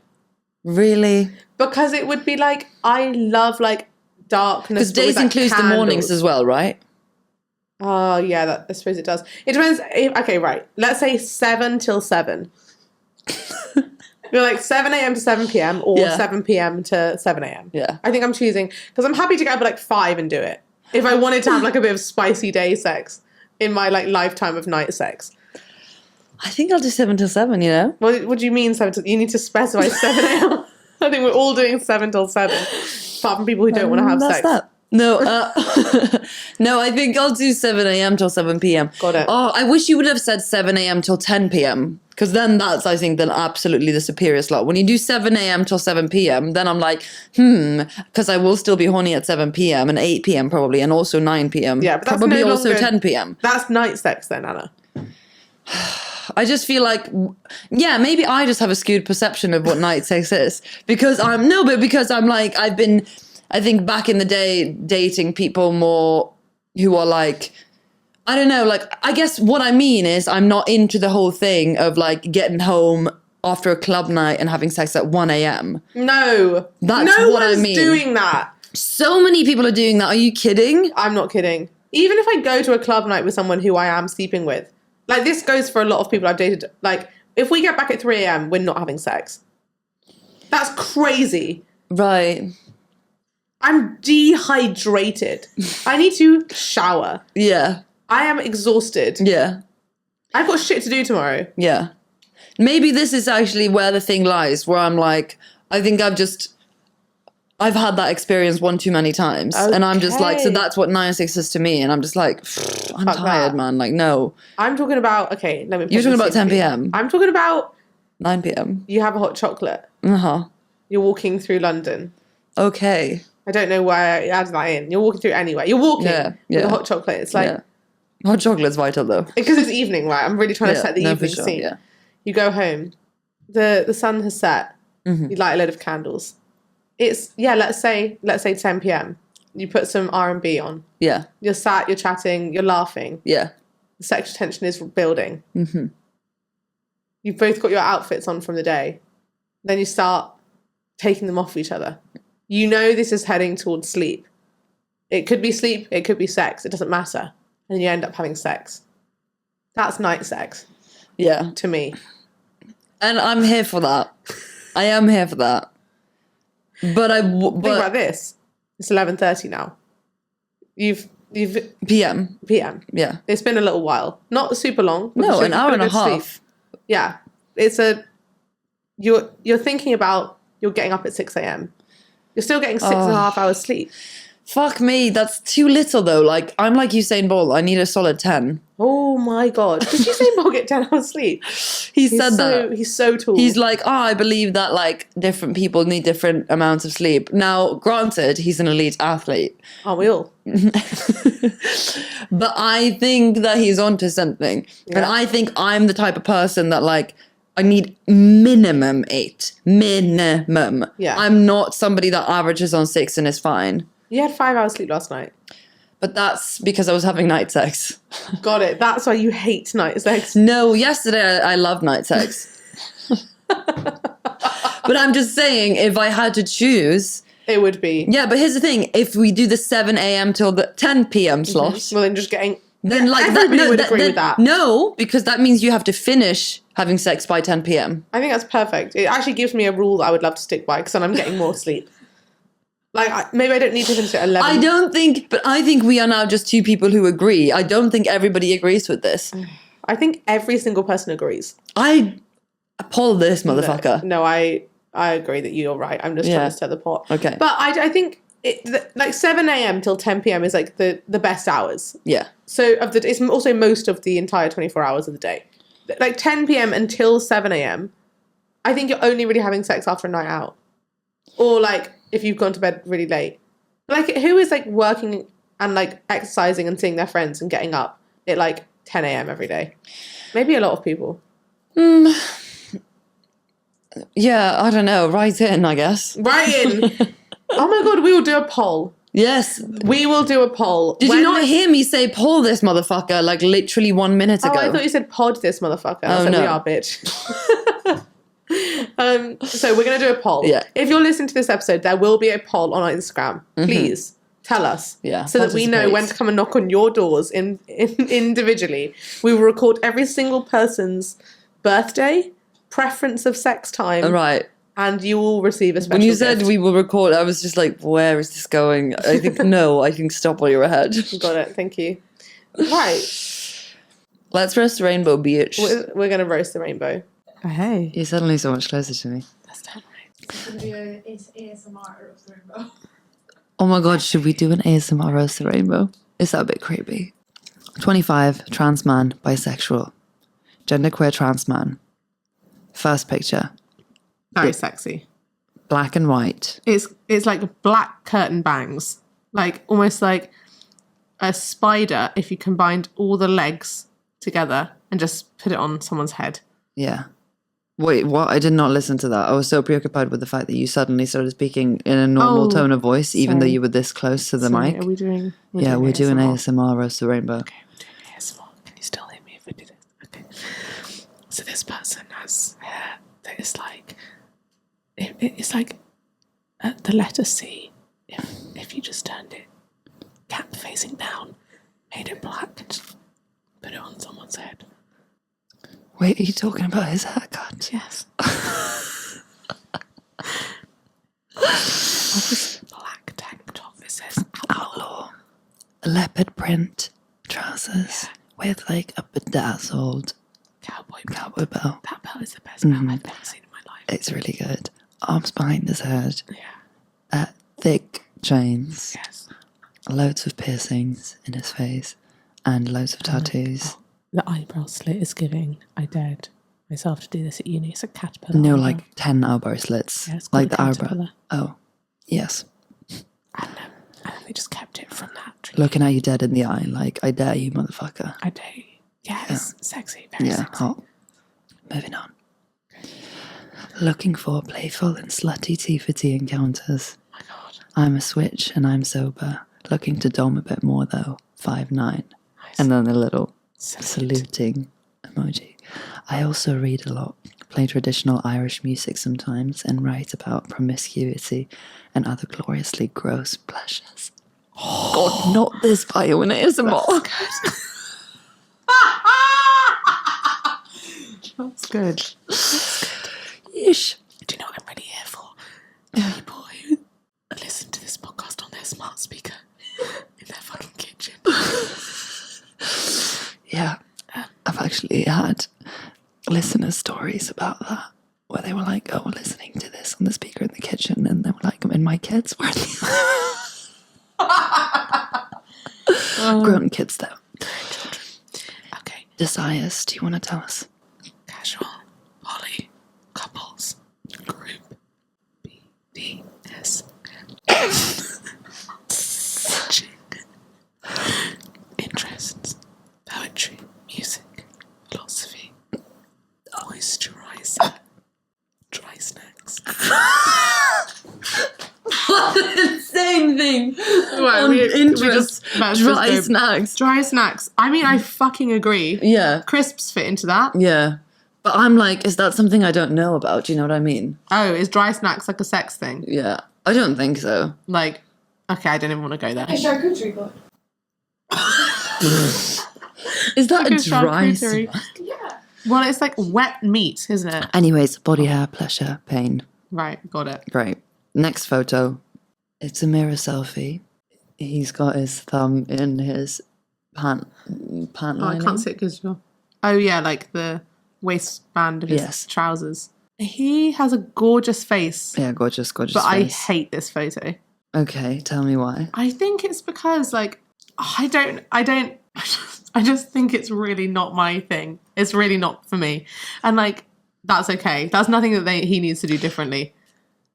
[SPEAKER 1] Really?
[SPEAKER 2] Because it would be like, I love, like, darkness.
[SPEAKER 1] Because days includes the mornings as well, right?
[SPEAKER 2] Oh, yeah, I suppose it does. It depends. Okay, right. Let's say 7 till 7. You're like 7 a.m. to 7 p.m. or 7 p.m. to 7 a.m.
[SPEAKER 1] Yeah.
[SPEAKER 2] I think I'm choosing, because I'm happy to get up at like 5 and do it. If I wanted to have like a bit of spicy day sex in my like lifetime of night sex.
[SPEAKER 1] I think I'll do 7 till 7, you know?
[SPEAKER 2] What do you mean 7 till? You need to specify 7 a.m. I think we're all doing 7 till 7. Apart from people who don't want to have sex.
[SPEAKER 1] That. No, no, I think I'll do 7 a.m. till 7 p.m.
[SPEAKER 2] Got it.
[SPEAKER 1] Oh, I wish you would have said 7 a.m. till 10 p.m. Because then that's, I think, then absolutely the superior slot. When you do 7 a.m. till 7 p.m., then I'm like, because I will still be horny at 7 p.m. and 8 p.m. probably, and also 9 p.m.
[SPEAKER 2] Yeah, but that's
[SPEAKER 1] probably
[SPEAKER 2] no
[SPEAKER 1] also
[SPEAKER 2] longer,
[SPEAKER 1] 10 p.m.
[SPEAKER 2] That's night sex then, Anna.
[SPEAKER 1] I just feel like, yeah, maybe I just have a skewed perception of what night sex is. Because I'm like, I've been, I think back in the day, dating people more who are like, I don't know, like, I guess what I mean is I'm not into the whole thing of like getting home after a club night and having sex at 1 a.m.
[SPEAKER 2] No.
[SPEAKER 1] That's what I mean.
[SPEAKER 2] No one's doing that.
[SPEAKER 1] So many people are doing that. Are you kidding?
[SPEAKER 2] I'm not kidding. Even if I go to a club night with someone who I am sleeping with, like, this goes for a lot of people I've dated. Like, if we get back at 3 a.m., we're not having sex. That's crazy.
[SPEAKER 1] Right.
[SPEAKER 2] I'm dehydrated. I need to shower.
[SPEAKER 1] Yeah.
[SPEAKER 2] I am exhausted.
[SPEAKER 1] Yeah.
[SPEAKER 2] I've got shit to do tomorrow.
[SPEAKER 1] Yeah. Maybe this is actually where the thing lies, where I'm like, I think I've had that experience one too many times. Okay. And I'm just like, so that's what 9-6 is to me. And I'm just like, I'm tired, man. Like, no.
[SPEAKER 2] I'm talking about, okay, let me...
[SPEAKER 1] You're talking about 10 p.m.?
[SPEAKER 2] I'm talking about...
[SPEAKER 1] 9 p.m.
[SPEAKER 2] You have a hot chocolate.
[SPEAKER 1] Uh-huh.
[SPEAKER 2] You're walking through London.
[SPEAKER 1] Okay.
[SPEAKER 2] I don't know why I added that in. You're walking through anywhere. You're walking with a hot chocolate. It's like,
[SPEAKER 1] Hot chocolate's vital though.
[SPEAKER 2] Because it's evening, right? I'm really trying to set the evening scene.
[SPEAKER 1] Yeah.
[SPEAKER 2] You go home. The sun has set. You light a load of candles. It's let's say 10 p.m. You put some R&B on.
[SPEAKER 1] Yeah.
[SPEAKER 2] You're sat, you're chatting, you're laughing.
[SPEAKER 1] Yeah.
[SPEAKER 2] The sexual tension is building. You've both got your outfits on from the day. Then you start taking them off each other. You know this is heading towards sleep. It could be sleep, it could be sex. It doesn't matter. And then you end up having sex. That's night sex.
[SPEAKER 1] Yeah.
[SPEAKER 2] To me.
[SPEAKER 1] And I'm here for that. I am here for that. But
[SPEAKER 2] think about this. It's 11:30 now. You've
[SPEAKER 1] PM.
[SPEAKER 2] Yeah. It's been a little while. Not super long.
[SPEAKER 1] No, an hour and a half.
[SPEAKER 2] Sleep. Yeah. You're thinking about you're getting up at 6 a.m. You're still getting 6.5 hours sleep.
[SPEAKER 1] Fuck me, that's too little though. Like, I'm like Usain Bolt. I need a solid 10.
[SPEAKER 2] Oh my God. Did Usain Bolt get 10 hours sleep?
[SPEAKER 1] He's said that.
[SPEAKER 2] He's so tall.
[SPEAKER 1] He's like, I believe that like different people need different amounts of sleep. Now, granted, he's an elite athlete.
[SPEAKER 2] Aren't we all?
[SPEAKER 1] But I think that he's onto something. Yeah. And I think I'm the type of person that like, I need minimum 8. Minimum.
[SPEAKER 2] Yeah.
[SPEAKER 1] I'm not somebody that averages on 6 and is fine.
[SPEAKER 2] You had 5 hours sleep last night.
[SPEAKER 1] But that's because I was having night sex.
[SPEAKER 2] Got it. That's why you hate night sex.
[SPEAKER 1] No, yesterday I loved night sex. But I'm just saying, if I had to choose...
[SPEAKER 2] It would be.
[SPEAKER 1] Yeah, but here's the thing. If we do the 7 a.m. till the 10 p.m. slot...
[SPEAKER 2] Well, then just getting...
[SPEAKER 1] Then like
[SPEAKER 2] everybody would agree with that.
[SPEAKER 1] No, because that means you have to finish having sex by 10 p.m.
[SPEAKER 2] I think that's perfect. It actually gives me a rule that I would love to stick by because then I'm getting more sleep. Like, maybe I don't need to finish at 11.
[SPEAKER 1] I think we are now just two people who agree. I don't think everybody agrees with this.
[SPEAKER 2] I think every single person agrees.
[SPEAKER 1] I pull this motherfucker.
[SPEAKER 2] No, I agree that you're right. I'm just trying to stir the pot.
[SPEAKER 1] Okay.
[SPEAKER 2] But I think like 7 a.m. till 10 p.m. is like the best hours.
[SPEAKER 1] Yeah.
[SPEAKER 2] So it's also most of the entire 24 hours of the day. Like 10 p.m. until 7 a.m. I think you're only really having sex after a night out. Or like if you've gone to bed really late. Like who is like working and like exercising and seeing their friends and getting up at like 10 a.m. every day? Maybe a lot of people.
[SPEAKER 1] Yeah, I don't know. Write in, I guess.
[SPEAKER 2] Write in. Oh my God, we will do a poll.
[SPEAKER 1] Yes.
[SPEAKER 2] We will do a poll.
[SPEAKER 1] Did you not hear me say poll this motherfucker like literally 1 minute ago?
[SPEAKER 2] Oh, I thought you said pod this motherfucker. I was like, we are, bitch. So we're going to do a poll.
[SPEAKER 1] Yeah.
[SPEAKER 2] If you're listening to this episode, there will be a poll on our Instagram. Please tell us.
[SPEAKER 1] Yeah.
[SPEAKER 2] So that we know when to come and knock on your doors individually. We will record every single person's birthday, preference of sex time.
[SPEAKER 1] Right.
[SPEAKER 2] And you will receive a special
[SPEAKER 1] When you
[SPEAKER 2] gift.
[SPEAKER 1] said we will record, I was just like, where is this going? I think, no, I think stop while you're ahead.
[SPEAKER 2] Got it. Thank you. Right.
[SPEAKER 1] Let's roast the rainbow, bitch.
[SPEAKER 2] We're going to roast the rainbow. Oh, hey.
[SPEAKER 1] You're suddenly so much closer to me.
[SPEAKER 2] That's damn right.
[SPEAKER 3] It's going to be an ASMR of the rainbow.
[SPEAKER 1] Oh my God, should we do an ASMR roast the rainbow? Is that a bit creepy? 25, trans man, bisexual. Genderqueer trans man. First picture.
[SPEAKER 2] Very sexy.
[SPEAKER 1] Black and white.
[SPEAKER 2] It's like black curtain bangs. Like almost like a spider if you combined all the legs together and just put it on someone's head.
[SPEAKER 1] Yeah. Wait, what? I did not listen to that. I was so preoccupied with the fact that you suddenly started speaking in a normal tone of voice, even though you were this close to the mic.
[SPEAKER 2] Are we doing?
[SPEAKER 1] We're doing ASMR roast the rainbow.
[SPEAKER 2] Okay, we're doing ASMR. Can you still hear me if I do this? Okay. So this person has hair that is like, it's like the letter C. If you just turned it cap facing down, made it black, and just put it on someone's head.
[SPEAKER 1] Wait, are you talking about his haircut?
[SPEAKER 2] Yes. Black tank top. It says
[SPEAKER 1] Outlaw. Leopard print trousers with like a bedazzled
[SPEAKER 2] cowboy
[SPEAKER 1] belt.
[SPEAKER 2] That belt is the best belt I've ever seen in my life.
[SPEAKER 1] It's really good. Arms behind his head.
[SPEAKER 2] Yeah.
[SPEAKER 1] Thick chains.
[SPEAKER 2] Yes.
[SPEAKER 1] Loads of piercings in his face and loads of tattoos.
[SPEAKER 2] The eyebrow slit is giving. I dared myself to do this at uni. It's a caterpillar.
[SPEAKER 1] No, like 10 eyebrow slits.
[SPEAKER 2] Yeah, it's
[SPEAKER 1] like
[SPEAKER 2] called
[SPEAKER 1] the
[SPEAKER 2] a
[SPEAKER 1] eyebrow.
[SPEAKER 2] caterpillar.
[SPEAKER 1] Oh, yes.
[SPEAKER 2] And they just kept it from that.
[SPEAKER 1] Looking at you dead in the eye, like, I dare you, motherfucker.
[SPEAKER 2] I do. Yeah, it's sexy. Very sexy.
[SPEAKER 1] Hot. Moving on. Looking for playful and slutty tea-for-tea encounters.
[SPEAKER 2] Oh my God.
[SPEAKER 1] I'm a switch and I'm sober. Looking to dom a bit more though. 5'9". Nice. And then a little saluting emoji. I also read a lot, play traditional Irish music sometimes, and write about promiscuity and other gloriously gross pleasures. Oh, God, not this bio in ASMR.
[SPEAKER 2] That's good.
[SPEAKER 1] Yeesh.
[SPEAKER 2] Do you know what I'm really here for? People who listen to this podcast on their smart speaker in their fucking kitchen.
[SPEAKER 1] Yeah. I've actually had listener stories about that, where they were like, oh, we're listening to this on the speaker in the kitchen, and they were like, and my kids were grown kids though.
[SPEAKER 2] Children. Okay.
[SPEAKER 1] Desires, do you want to tell us?
[SPEAKER 2] Casual, poly, couples, group, BDS, searching, interests, poetry, music, philosophy, moisturizer, dry snacks.
[SPEAKER 1] Same thing.
[SPEAKER 2] Well,
[SPEAKER 1] On
[SPEAKER 2] we
[SPEAKER 1] interest,
[SPEAKER 2] might as
[SPEAKER 1] dry
[SPEAKER 2] well go-
[SPEAKER 1] snacks.
[SPEAKER 2] Dry snacks. I mean, I fucking agree.
[SPEAKER 1] Yeah,
[SPEAKER 2] Crisps fit into that.
[SPEAKER 1] yeah. But I'm like, is that something I don't know about? Do you know what I mean?
[SPEAKER 2] Oh, is dry snacks like a sex thing?
[SPEAKER 1] Yeah, I don't think so.
[SPEAKER 2] Like, okay, I don't even want to go there.
[SPEAKER 3] A charcuterie board.
[SPEAKER 1] Is that
[SPEAKER 2] Like
[SPEAKER 1] a
[SPEAKER 2] a
[SPEAKER 1] dry
[SPEAKER 2] charcuterie.
[SPEAKER 1] snack?
[SPEAKER 3] Yeah.
[SPEAKER 2] Well, it's like wet meat, isn't it?
[SPEAKER 1] Anyways, body hair, pleasure, pain.
[SPEAKER 2] Right, got it.
[SPEAKER 1] Great. Next photo. It's a mirror selfie. He's got his thumb in his pant
[SPEAKER 2] Oh, I
[SPEAKER 1] lining.
[SPEAKER 2] can't see it because you're... Oh, yeah, like the waistband of his
[SPEAKER 1] Yes.
[SPEAKER 2] trousers. He has a gorgeous face,
[SPEAKER 1] Yeah, gorgeous, gorgeous
[SPEAKER 2] but
[SPEAKER 1] face.
[SPEAKER 2] I hate this photo.
[SPEAKER 1] Okay, tell me why.
[SPEAKER 2] I think it's because, like, I just think it's really not my thing. It's really not for me. And, like, that's okay. That's nothing that he needs to do differently.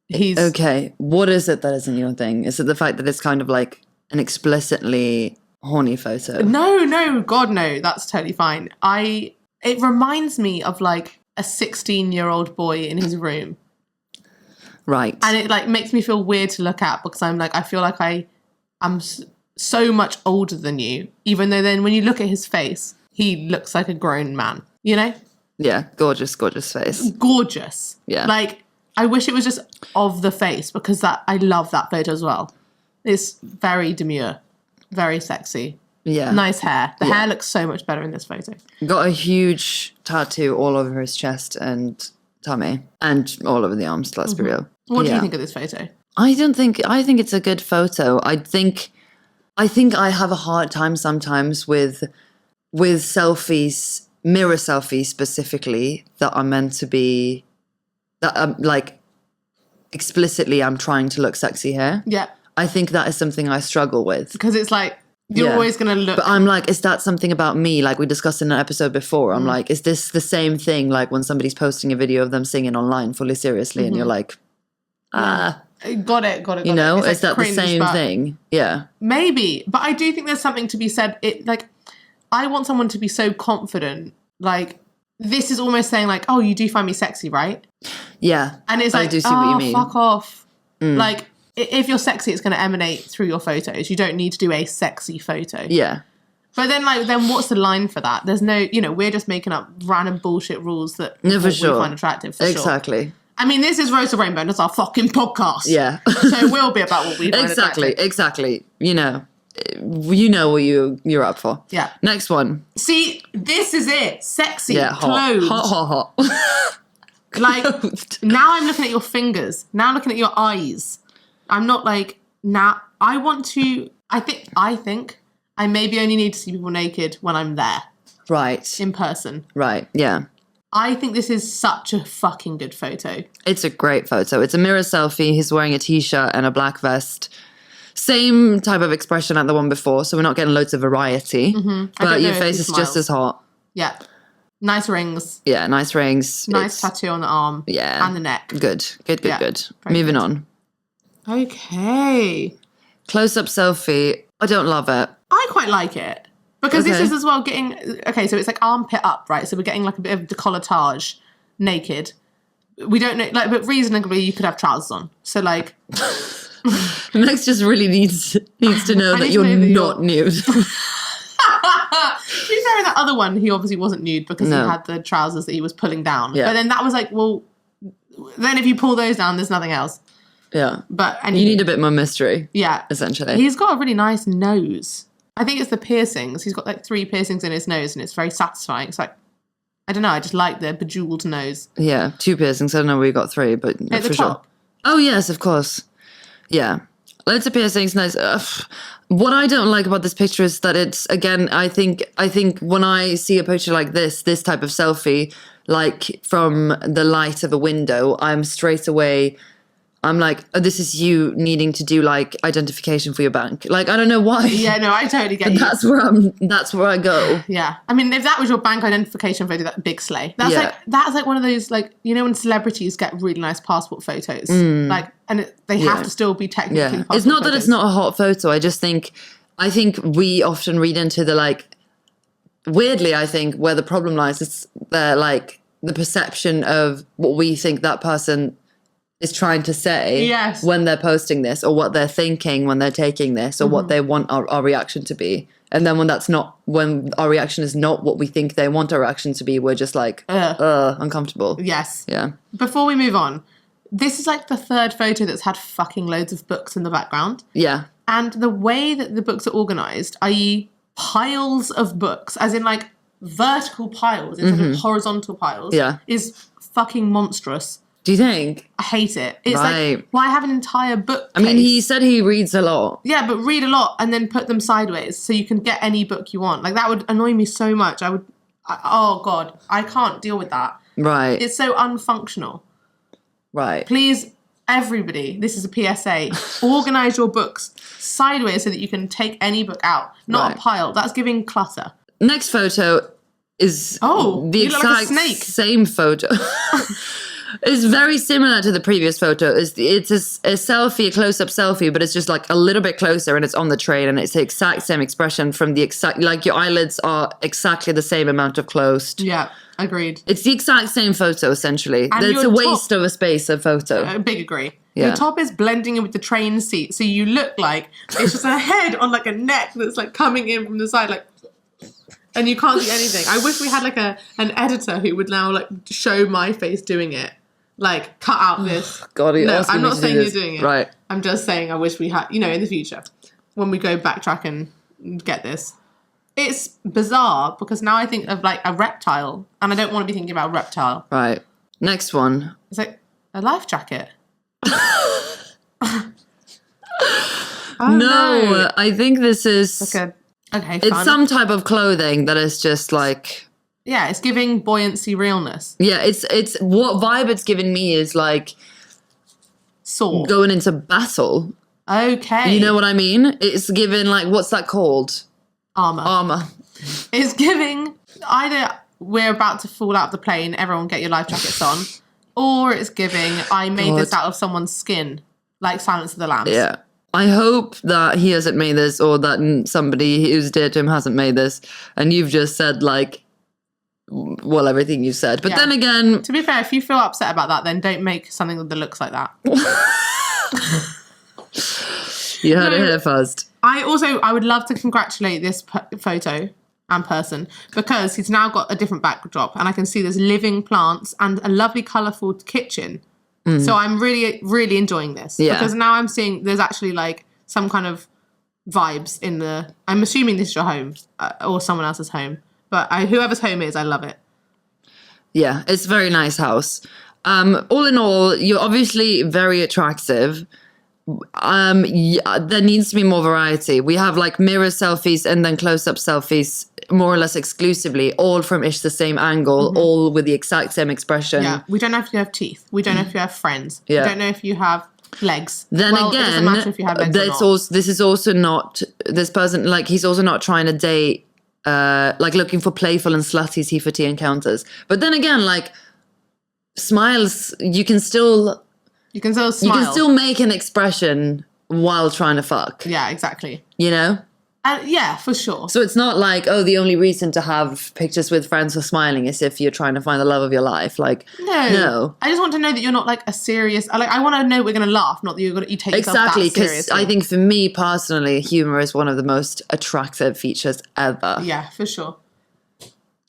[SPEAKER 2] He's...
[SPEAKER 1] Okay, what is it that isn't your thing? Is it the fact that it's kind of like an explicitly horny photo?
[SPEAKER 2] No, God, no. That's totally fine. It reminds me of, like, a 16-year-old boy in his room.
[SPEAKER 1] Right.
[SPEAKER 2] And it, like, makes me feel weird to look at because I'm like, I feel like I'm so much older than you, even though then when you look at his face, he looks like a grown man, you know?
[SPEAKER 1] Yeah, gorgeous, gorgeous face.
[SPEAKER 2] Gorgeous.
[SPEAKER 1] Yeah.
[SPEAKER 2] Like, I wish it was just of the face because I love that photo as well. It's very demure, very sexy.
[SPEAKER 1] Yeah.
[SPEAKER 2] Nice hair. The hair looks so much better in this photo.
[SPEAKER 1] Got a huge tattoo all over his chest and tummy and all over the arms, let's be real.
[SPEAKER 2] What do you think of this photo?
[SPEAKER 1] I think it's a good photo. I think I have a hard time sometimes with selfies, mirror selfies specifically, that are meant to be that like explicitly I'm trying to look sexy here.
[SPEAKER 2] Yeah.
[SPEAKER 1] I think that is something I struggle with.
[SPEAKER 2] Because it's like, you're always going to look...
[SPEAKER 1] But I'm like, is that something about me? Like we discussed in an episode before. I'm like, is this the same thing like when somebody's posting a video of them singing online fully seriously and you're like,
[SPEAKER 2] Got it.
[SPEAKER 1] you know,
[SPEAKER 2] It's like
[SPEAKER 1] is that
[SPEAKER 2] cringe,
[SPEAKER 1] the same
[SPEAKER 2] but-
[SPEAKER 1] thing? Yeah.
[SPEAKER 2] Maybe. But I do think there's something to be said. I want someone to be so confident. Like, this is almost saying like, oh, you do find me sexy, right?
[SPEAKER 1] Yeah.
[SPEAKER 2] And it's like,
[SPEAKER 1] I do see what you mean.
[SPEAKER 2] fuck off. Like, if you're sexy, it's going to emanate through your photos. You don't need to do a sexy photo.
[SPEAKER 1] Yeah.
[SPEAKER 2] But then what's the line for that? There's no, we're just making up random bullshit rules that
[SPEAKER 1] No, for
[SPEAKER 2] we
[SPEAKER 1] sure.
[SPEAKER 2] find attractive. For sure.
[SPEAKER 1] Exactly.
[SPEAKER 2] I mean, this is Rosa Rainbow and it's our fucking podcast.
[SPEAKER 1] Yeah.
[SPEAKER 2] So it will be about what we find attractive.
[SPEAKER 1] Exactly. You know what you're up for.
[SPEAKER 2] Yeah.
[SPEAKER 1] Next one.
[SPEAKER 2] See, this is it. Sexy,
[SPEAKER 1] Yeah.
[SPEAKER 2] clothed.
[SPEAKER 1] Hot.
[SPEAKER 2] Like,
[SPEAKER 1] Clothed.
[SPEAKER 2] now I'm looking at your fingers. Now I'm looking at your eyes. I'm not like, now I want to, I think I maybe only need to see people naked when I'm there
[SPEAKER 1] Right.
[SPEAKER 2] in person.
[SPEAKER 1] Right. Yeah.
[SPEAKER 2] I think this is such a fucking good photo.
[SPEAKER 1] It's a great photo. It's a mirror selfie. He's wearing a t-shirt and a black vest. Same type of expression at the one before, so we're not getting loads of variety. But your face is just as hot.
[SPEAKER 2] Yeah. Nice rings.
[SPEAKER 1] Yeah, nice rings.
[SPEAKER 2] Nice tattoo on the arm.
[SPEAKER 1] Yeah.
[SPEAKER 2] And the neck.
[SPEAKER 1] Good.
[SPEAKER 2] Yeah,
[SPEAKER 1] Good.
[SPEAKER 2] very
[SPEAKER 1] Moving
[SPEAKER 2] good.
[SPEAKER 1] on.
[SPEAKER 2] Okay.
[SPEAKER 1] Close-up selfie. I don't love it.
[SPEAKER 2] I quite like it. Because this is as well getting... Okay, so it's like armpit up, right? So we're getting like a bit of decolletage naked. We don't know... Like, but reasonably, you could have trousers on. So, like...
[SPEAKER 1] Megs just really needs to know that you're not nude.
[SPEAKER 2] To be fair, in that other one, he obviously wasn't nude because he had the trousers that he was pulling down. Yeah. But then that was like, well... Then if you pull those down, there's nothing else.
[SPEAKER 1] Yeah.
[SPEAKER 2] But
[SPEAKER 1] you need a bit more mystery. Yeah. Essentially.
[SPEAKER 2] He's got a really nice nose. I think it's the piercings. He's got like 3 piercings in his nose and it's very satisfying. It's like, I don't know, I just like the bejeweled nose.
[SPEAKER 1] Yeah, 2 piercings. I don't know where you got 3, but
[SPEAKER 2] at the top.
[SPEAKER 1] Sure. Oh, yes, of course. Yeah. Loads of piercings, nice. What I don't like about this picture is that it's, again, I think when I see a picture like this type of selfie, like from the light of a window, I'm straight away... I'm like, oh, this is you needing to do like identification for your bank. Like, I don't know why.
[SPEAKER 2] Yeah, no, I totally get you.
[SPEAKER 1] That's where I go.
[SPEAKER 2] Yeah. I mean, if that was your bank identification photo, that big slay. That's like one of those, like, you know, when celebrities get really nice passport photos, like, and they have to still be technically passport
[SPEAKER 1] It's not
[SPEAKER 2] photos.
[SPEAKER 1] that it's not a hot photo. I think we often read into the, like, weirdly, I think where the problem lies is like the perception of what we think that person is trying to say when they're posting this, or what they're thinking when they're taking this, or what they want our reaction to be. And then when our reaction is not what we think they want our reaction to be, we're just like, uncomfortable.
[SPEAKER 2] Yes.
[SPEAKER 1] Yeah.
[SPEAKER 2] Before we move on, this is like the 3rd photo that's had fucking loads of books in the background.
[SPEAKER 1] Yeah.
[SPEAKER 2] And the way that the books are organised, i.e. piles of books, as in like vertical piles instead of horizontal piles, is fucking monstrous.
[SPEAKER 1] Do you think?
[SPEAKER 2] I hate it. It's like, why have an entire book?
[SPEAKER 1] I mean, he said he reads a lot.
[SPEAKER 2] Yeah, but read a lot and then put them sideways so you can get any book you want. Like, that would annoy me so much. Oh, God. I can't deal with that.
[SPEAKER 1] Right.
[SPEAKER 2] It's so unfunctional.
[SPEAKER 1] Right.
[SPEAKER 2] Please, everybody, this is a PSA, organise your books sideways so that you can take any book out. Not a pile. That's giving clutter.
[SPEAKER 1] Next photo is the exact same photo. It's very similar to the previous photo. It's a selfie, a close-up selfie, but it's just like a little bit closer and it's on the train and it's the exact same expression from the exact... Like your eyelids are exactly the same amount of closed.
[SPEAKER 2] Yeah, agreed.
[SPEAKER 1] It's the exact same photo, essentially. It's a waste of a space of photo.
[SPEAKER 2] Big agree. Yeah. Your top is blending in with the train seat, so you look like it's just a head on like a neck that's like coming in from the side, like... And you can't see anything. I wish we had like an editor who would now like show my face doing it. Like, cut out this.
[SPEAKER 1] God,
[SPEAKER 2] no, I'm not saying you're doing it.
[SPEAKER 1] Right.
[SPEAKER 2] I'm just saying I wish we had, you know, in the future, when we go backtrack and get this. It's bizarre because now I think of like a reptile and I don't want to be thinking about a reptile.
[SPEAKER 1] Right. Next one.
[SPEAKER 2] It's like a life jacket.
[SPEAKER 1] No, I think this is...
[SPEAKER 2] Like fun.
[SPEAKER 1] It's some type of clothing that is just like...
[SPEAKER 2] Yeah, it's giving buoyancy realness.
[SPEAKER 1] Yeah, it's what vibe it's giving me is like
[SPEAKER 2] sword
[SPEAKER 1] going into battle.
[SPEAKER 2] Okay.
[SPEAKER 1] You know what I mean? It's giving like, what's that called?
[SPEAKER 2] Armor. It's giving either we're about to fall out of the plane, everyone get your life jackets on, or it's giving I made this out of someone's skin, like Silence of the Lambs.
[SPEAKER 1] Yeah. I hope that he hasn't made this or that somebody who's dear to him hasn't made this and you've just said like, well, everything you said. But then again...
[SPEAKER 2] To be fair, if you feel upset about that, then don't make something that looks like that.
[SPEAKER 1] You heard it here first.
[SPEAKER 2] I would love to congratulate this photo and person because he's now got a different backdrop and I can see there's living plants and a lovely colourful kitchen. So I'm really, really enjoying this. Yeah. Because now I'm seeing there's actually like some kind of vibes in the... I'm assuming this is your home or someone else's home. But whoever's home is, I love it.
[SPEAKER 1] Yeah, it's a very nice house. All in all, you're obviously very attractive. There needs to be more variety. We have like mirror selfies and then close-up selfies more or less exclusively, all from ish the same angle, all with the exact same expression.
[SPEAKER 2] Yeah, we don't know if you have teeth. We don't know if you have friends. Yeah. We don't know if you have legs.
[SPEAKER 1] Then again, it doesn't matter if you have legs or not. This is also not... This person, like, he's also not trying to date... like looking for playful and slutty T4T encounters. But then again, like smiles, you can still smile. You can still make an expression while trying to fuck.
[SPEAKER 2] Yeah, exactly.
[SPEAKER 1] You know?
[SPEAKER 2] Yeah, for sure.
[SPEAKER 1] So it's not like, oh, the only reason to have pictures with friends who are smiling is if you're trying to find the love of your life. Like, no.
[SPEAKER 2] I just want to know that you're not like a serious. I want to know we're going to laugh, not that you take yourself that seriously.
[SPEAKER 1] Exactly, because I think for me personally, humor is one of the most attractive features ever.
[SPEAKER 2] Yeah, for sure.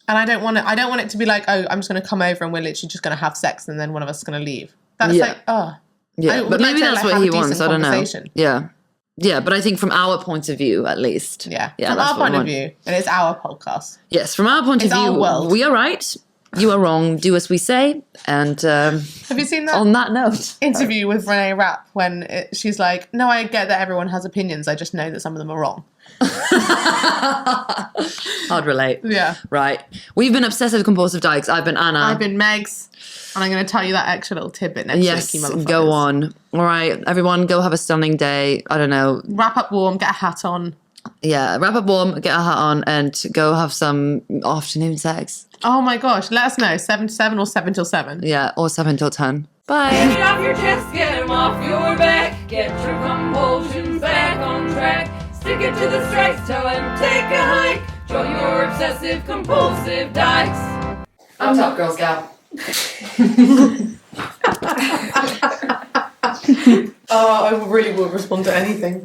[SPEAKER 2] And I don't want it to be like, oh, I'm just going to come over and we're literally just going to have sex and then one of us is going to leave. That's like, oh.
[SPEAKER 1] Yeah, but maybe that's what he wants. I don't know. Yeah. Yeah, but I think from our point of view, at least.
[SPEAKER 2] Yeah, from our point of view, and it's our podcast.
[SPEAKER 1] Yes, from our point of view, we are right. You are wrong. Do as we say. And
[SPEAKER 2] have you seen that?
[SPEAKER 1] On that note,
[SPEAKER 2] interview with Renee Rapp when she's like, "No, I get that everyone has opinions. I just know that some of them are wrong."
[SPEAKER 1] I'd relate.
[SPEAKER 2] Yeah.
[SPEAKER 1] Right. We've been obsessive compulsive dykes. I've been Anna.
[SPEAKER 2] I've been Megs. And I'm going to tell you that extra little tidbit next week, you motherfuckers.
[SPEAKER 1] Go on. All right, everyone, go have a stunning day. I don't know.
[SPEAKER 2] Wrap up warm, get a hat on.
[SPEAKER 1] Yeah, wrap up warm, get a hat on, and go have some afternoon sex.
[SPEAKER 2] Oh my gosh, let us know. 7 to 7 or 7 till 7.
[SPEAKER 1] Yeah, or 7 till 10. Bye.
[SPEAKER 3] Get it off your chest, get them off your back. Get your compulsions back on track. Stick it to the strikes, toe and take a hike. Join your obsessive compulsive dykes.
[SPEAKER 1] I'm Top Girls Gal.
[SPEAKER 2] Oh, I really will respond to anything.